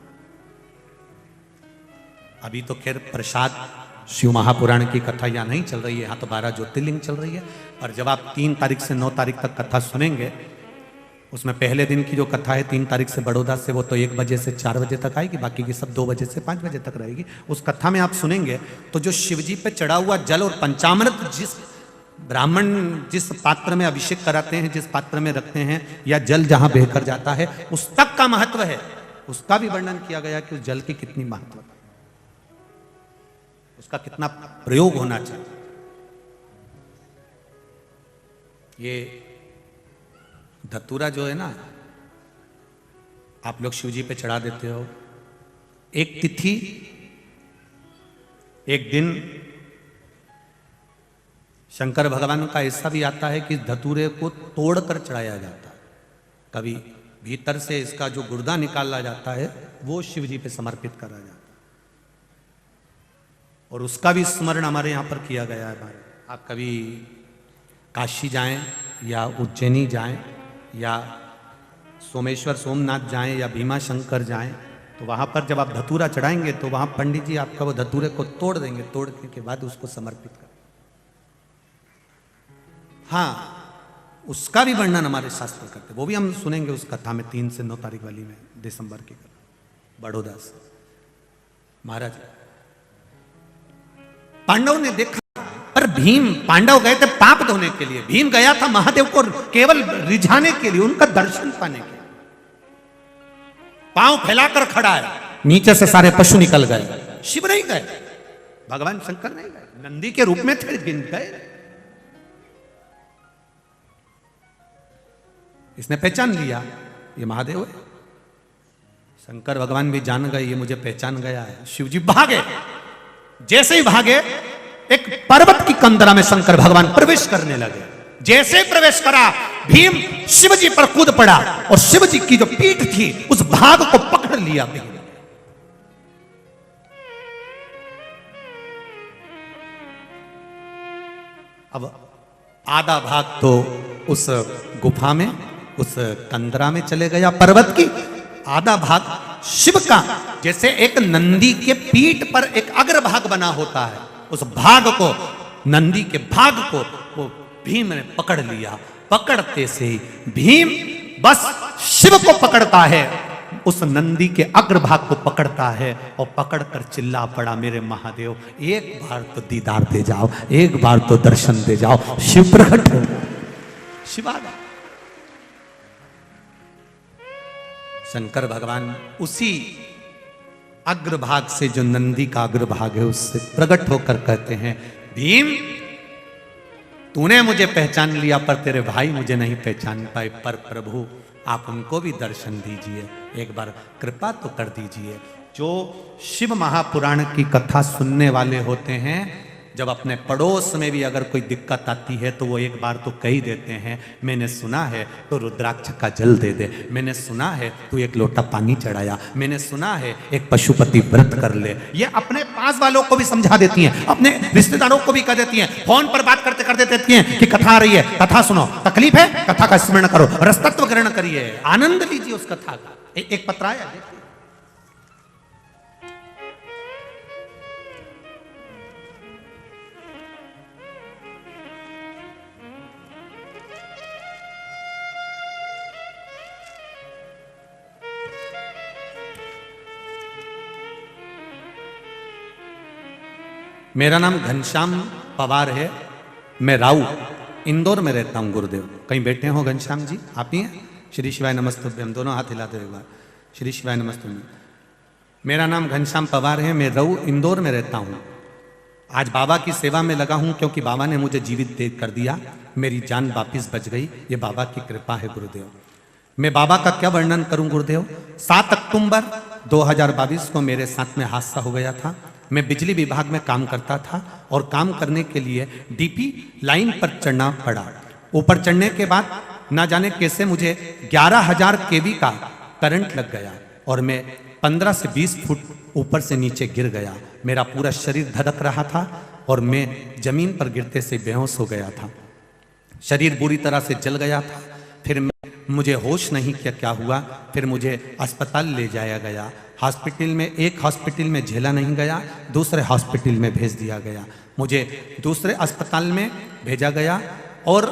अभी तो खैर प्रसाद शिव महापुराण की कथा यहाँ नहीं चल रही है, यहाँ तो 12 ज्योतिर्लिंग चल रही है। और जब आप 3 तारीख से 9 तारीख तक कथा सुनेंगे, उसमें पहले दिन की जो कथा है 3 तारीख से बड़ौदा से, वो तो 1 बजे से 4 बजे तक आएगी, बाकी की सब 2 बजे से 5 बजे तक रहेगी। उस कथा में आप सुनेंगे तो जो शिवजी पे चढ़ा हुआ जल और पंचामृत जिस ब्राह्मण जिस पात्र में अभिषेक कराते हैं, जिस पात्र में रखते हैं, या जल जहां बहकर जाता है उस तक का महत्व है, उसका भी वर्णन किया गया कि उस जल की कितनी महत्व, उसका कितना प्रयोग होना चाहिए। ये धतूरा जो है ना, आप लोग शिवजी पे चढ़ा देते हो। एक तिथि, एक दिन शंकर भगवान का ऐसा भी आता है कि धतूरे को तोड़कर चढ़ाया जाता है। कभी भीतर से इसका जो गुर्दा निकाला जाता है वो शिवजी पे समर्पित करा जाता है, और उसका भी स्मरण हमारे यहाँ पर किया गया है। आप कभी काशी जाएं या उज्जैनी जाएं या सोमेश्वर सोमनाथ जाएं या भीमा शंकर जाएं, तो वहाँ पर जब आप धतूरा चढ़ाएंगे तो वहाँ पंडित जी आपका वो धतूरे को तोड़ देंगे, तोड़ने के बाद उसको समर्पित कर। हाँ, उसका भी वर्णन हमारे शास्त्र करते, वो भी हम सुनेंगे उस कथा में 3 से 9 तारीख वाली में, दिसंबर की कथा बड़ौदा से। महाराज पांडव ने देखा, पर भीम, पांडव गए थे पाप धोने के लिए, भीम गया था महादेव को केवल रिझाने के लिए, उनका दर्शन पाने के लिए। पांव फैलाकर खड़ा है, नीचे से सारे पशु निकल गए। शिव नहीं गए, भगवान शंकर नहीं गए, नंदी के रूप में थे, गिन गए। इसने पहचान लिया ये महादेव है। शंकर भगवान भी जान गए ये मुझे पहचान गया है। शिवजी भागे, जैसे ही भागे एक पर्वत की कंदरा में शंकर भगवान प्रवेश करने लगे। जैसे प्रवेश करा, भीम शिव जी पर कूद पड़ा और शिव जी की जो पीठ थी उस भाग को पकड़ लिया भीम। अब आधा भाग तो उस गुफा में, उस कंदरा में चले गया पर्वत की, आधा भाग शिव का, जैसे एक नंदी के पीठ पर एक अग्रभाग बना होता है, उस भाग को, नंदी के भाग को वो भीम ने पकड़ लिया। पकड़ते से ही भीम बस शिव को पकड़ता है, उस नंदी के अग्रभाग को पकड़ता है और पकड़कर चिल्ला पड़ा, मेरे महादेव एक बार तो दीदार दे जाओ, एक बार तो दर्शन दे जाओ। शिव प्रकट हो, शिवाला शंकर भगवान उसी अग्रभाग से, जो नंदी का अग्रभाग है, उससे प्रकट होकर कहते हैं, भीम तूने मुझे पहचान लिया पर तेरे भाई मुझे नहीं पहचान पाए, पर प्रभु आप उनको भी दर्शन दीजिए, एक बार कृपा तो कर दीजिए। जो शिव महापुराण की कथा सुनने वाले होते हैं, जब अपने पड़ोस में भी अगर कोई दिक्कत आती है तो वो एक बार तो कह ही देते हैं, मैंने सुना है तो रुद्राक्ष का जल दे दे, मैंने सुना है तू एक लोटा पानी चढ़ाया, मैंने सुना है एक पशुपति व्रत कर ले। ये अपने पास वालों को भी समझा देती हैं, अपने रिश्तेदारों को भी कह देती हैं, फोन पर बात करते करते देती हैं कि कथा आ रही है, कथा सुनो, तकलीफ है कथा का स्मरण करो, रसतत्व ग्रहण करिए, आनंद लीजिए उस कथा का। एक पत्र आया, मेरा नाम घनश्याम पवार है, मैं राऊ इंदौर में रहता हूँ गुरुदेव। कहीं बैठे हो घनश्याम जी? आप ही हैं? श्री शिवाय नमस्तुभ्यम, दोनों हाथ हिलाते एक बार, श्री शिवाय नमस्तुभ्यम। मेरा नाम घनश्याम पवार है, मैं राऊ इंदौर में रहता हूँ। आज बाबा की सेवा में लगा हूँ क्योंकि बाबा ने मुझे जीवित दे कर दिया, मेरी जान वापिस बच गई, ये बाबा की कृपा है गुरुदेव। मैं बाबा का क्या वर्णन करूं गुरुदेव। 7 अक्टूबर 2022 को मेरे साथ में हादसा हो गया था। मैं बिजली विभाग में काम करता था और काम करने के लिए डीपी लाइन पर चढ़ना पड़ा। ऊपर चढ़ने के बाद ना जाने कैसे मुझे 11,000 केवी का करंट लग गया और मैं 15 से 20 फुट ऊपर से नीचे गिर गया। मेरा पूरा शरीर धड़क रहा था और मैं जमीन पर गिरते से बेहोश हो गया था। शरीर बुरी तरह से जल गया था। फिर मुझे होश नहीं किया क्या हुआ। फिर मुझे अस्पताल ले जाया गया। हॉस्पिटल में, एक हॉस्पिटल में झेला नहीं गया, दूसरे हॉस्पिटल में भेज दिया गया। मुझे दूसरे अस्पताल में भेजा गया और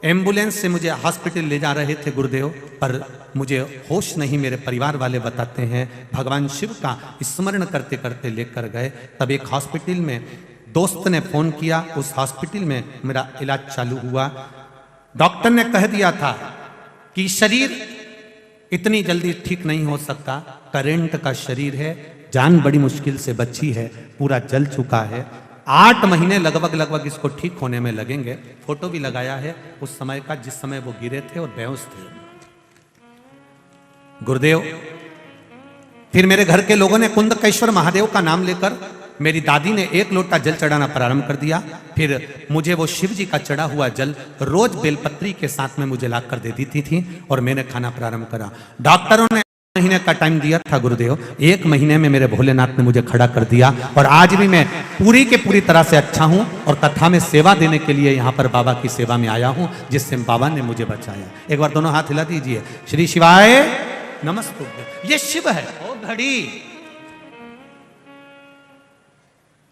एम्बुलेंस से मुझे हॉस्पिटल ले जा रहे थे गुरुदेव, पर मुझे होश नहीं। मेरे परिवार वाले बताते हैं भगवान शिव का स्मरण करते करते लेकर गए। तब एक हॉस्पिटल में दोस्त ने फोन किया, उस हॉस्पिटल में मेरा इलाज चालू हुआ। डॉक्टर ने कह दिया था कि शरीर इतनी जल्दी ठीक नहीं हो सकता, करंट का शरीर है, जान बड़ी मुश्किल से बची है, पूरा जल चुका है, 8 महीने लगभग इसको ठीक होने में लगेंगे। फोटो भी लगाया है उस समय का जिस समय वो गिरे थे और बेहोश थे गुरुदेव। फिर मेरे घर के लोगों ने कुंदकेश्वर महादेव का नाम लेकर मेरी दादी ने 1 लोटा जल चढ़ाना प्रारंभ कर दिया। फिर मुझे वो शिव जी का चढ़ा हुआ जल रोज बेलपत्री के साथ में मुझे ला कर दे देती थी और मैंने खाना प्रारंभ करा। डॉक्टरों ने 1 महीने का टाइम दिया था गुरुदेव। 1 महीने में मेरे भोलेनाथ ने मुझे खड़ा कर दिया और आज भी मैं पूरी के पूरी तरह से अच्छा हूं और कथा में सेवा देने के लिए यहाँ पर बाबा की सेवा में आया हूं, जिससे बाबा ने मुझे बचाया। एक बार दोनों हाथ हिला दीजिए, श्री शिवाय नमस्तुभ्यम। ये शिव है ओ घड़ी,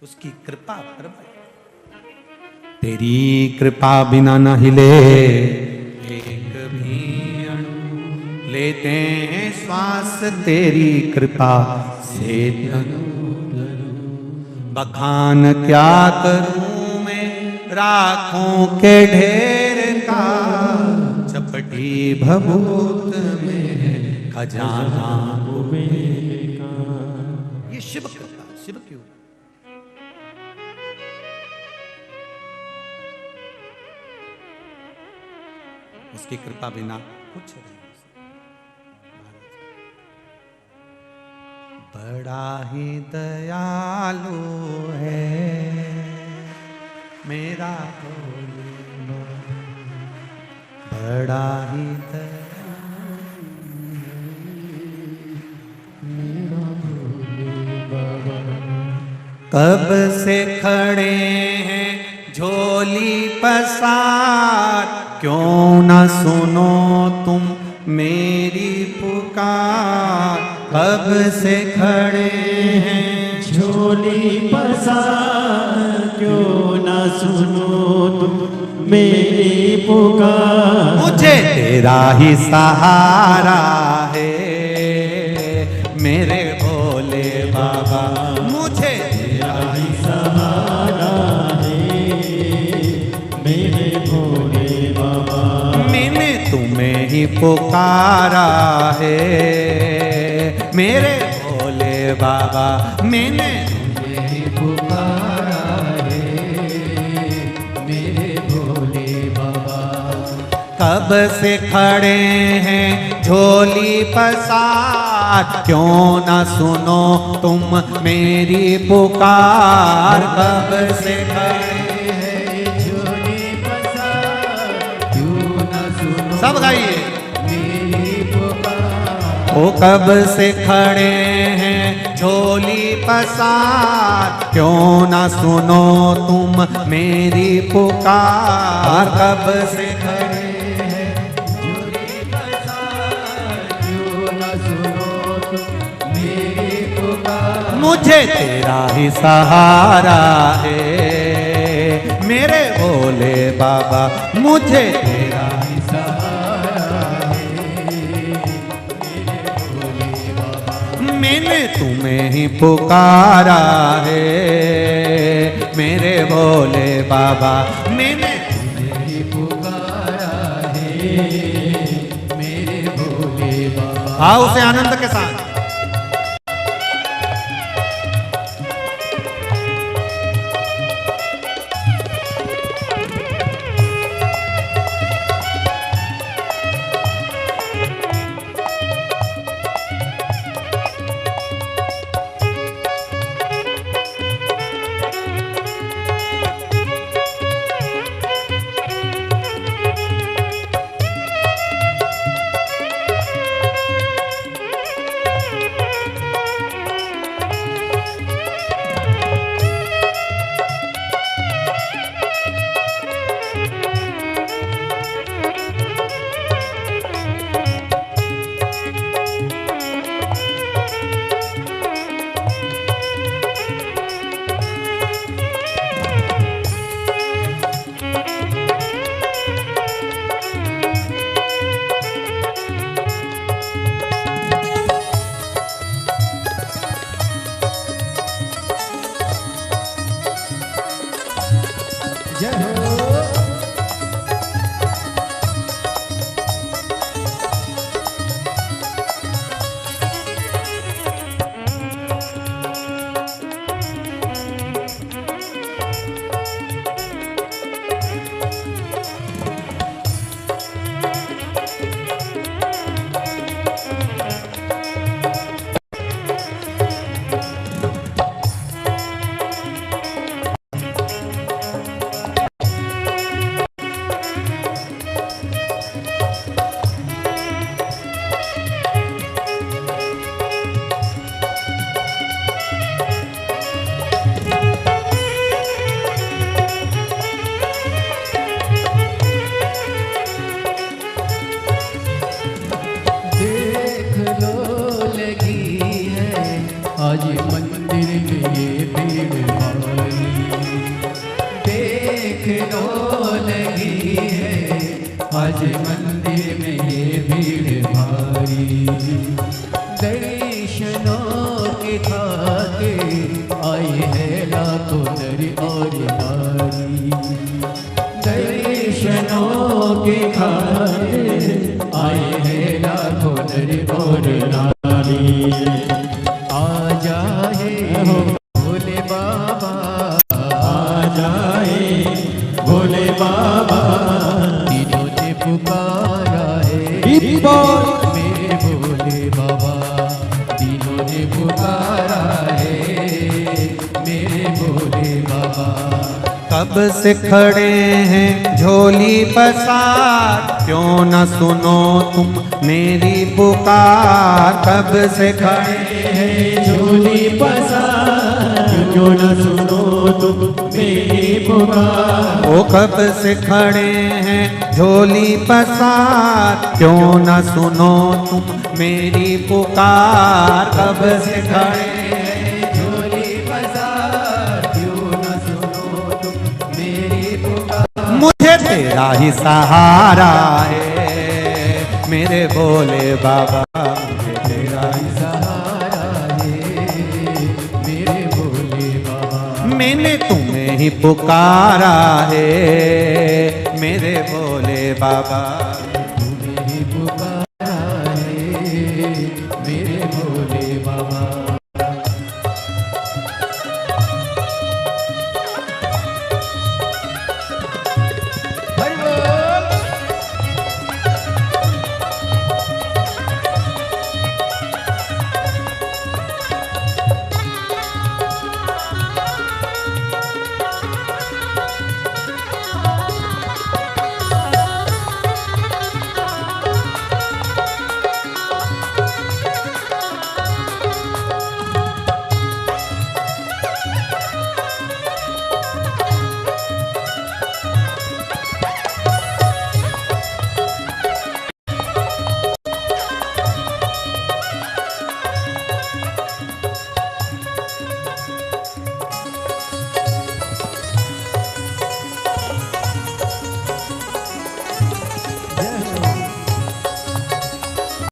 उसकी कृपा पर तेरी कृपा बिना न हिले एक भी अणु, लेते हैं श्वास तेरी कृपा से तनु। बखान क्या करूं मैं राखों के ढेर का, चपटी भभूत में खजाना का। ये शिव कृपा, शिव क्यों? उसकी कृपा बिना कुछ नहीं हो सकता। बड़ा ही दयालु है मेरा भोलेनाथ, खड़ा ही कब से खड़े हैं झोली पसार, क्यों न सुनो तुम मेरी पुकार। कब से खड़े हैं झोली पसार, क्यों न सुनो तुम मेरी पुकार। मुझे तेरा ही सहारा है मेरे भोले बाबा, मुझे तेरा ही सहारा है मेरे भोले बाबा। मैंने तुम्हें ही पुकारा है मेरे भोले बाबा, मैंने तुम्हें ही पुकारा है मेरे भोले बाबा। कब से खड़े हैं झोली पसार, क्यों न सुनो तुम मेरी पुकार। कब से खड़े हैं झोली पसार, क्यों न सुनो सब गाइए। मेरी पुकार। ओ कब से खड़े हैं झोली पसार, क्यों न सुनो तुम मेरी पुकार। कब से खड़े मुझे तेरा ही सहारा है मेरे भोले बाबा, मुझे तेरा ही सहारा है मेरे भोले बाबा। मैंने तुम्हें ही पुकारा है मेरे भोले बाबा, मैंने तुम्हें ही पुकारा है मेरे भोले बाबा। आओ उसे आनंद के साथ। आज मंदिर में ये भीड़ भारी, देख लो लगी है आज मंदिर में ये भीड़ भारी। दर्शनों के खाते आए हैं लाखों नर और नारी। दर्शनों के खाते आए हैं लाखों नर और नारी। आ जाए भोले बाबा, आ जाए भोले बाबा, तीनों ने पुकारा है मेरे भोले बाबा, तीनों ने पुकारा है मेरे भोले बाबा। कब से खड़े हैं झोली पसार, क्यों न सुनो तुम मेरी पुकार, कब से खड़े झोली पसार, क्यों न सुनो तुम मेरी पुकार। ओ कब से खड़े हैं झोली पसार, क्यों न सुनो तुम मेरी पुकार, कब से खड़े हैं झोली पसार, क्यों न सुनो तुम मेरी पुकार। मुझे तेरा ही सहारा है मेरे भोले बाबा, मुझे तेरा ही सहारा है मेरे भोले बाबा। मैंने तुम्हें ही पुकारा है मेरे भोले बाबा।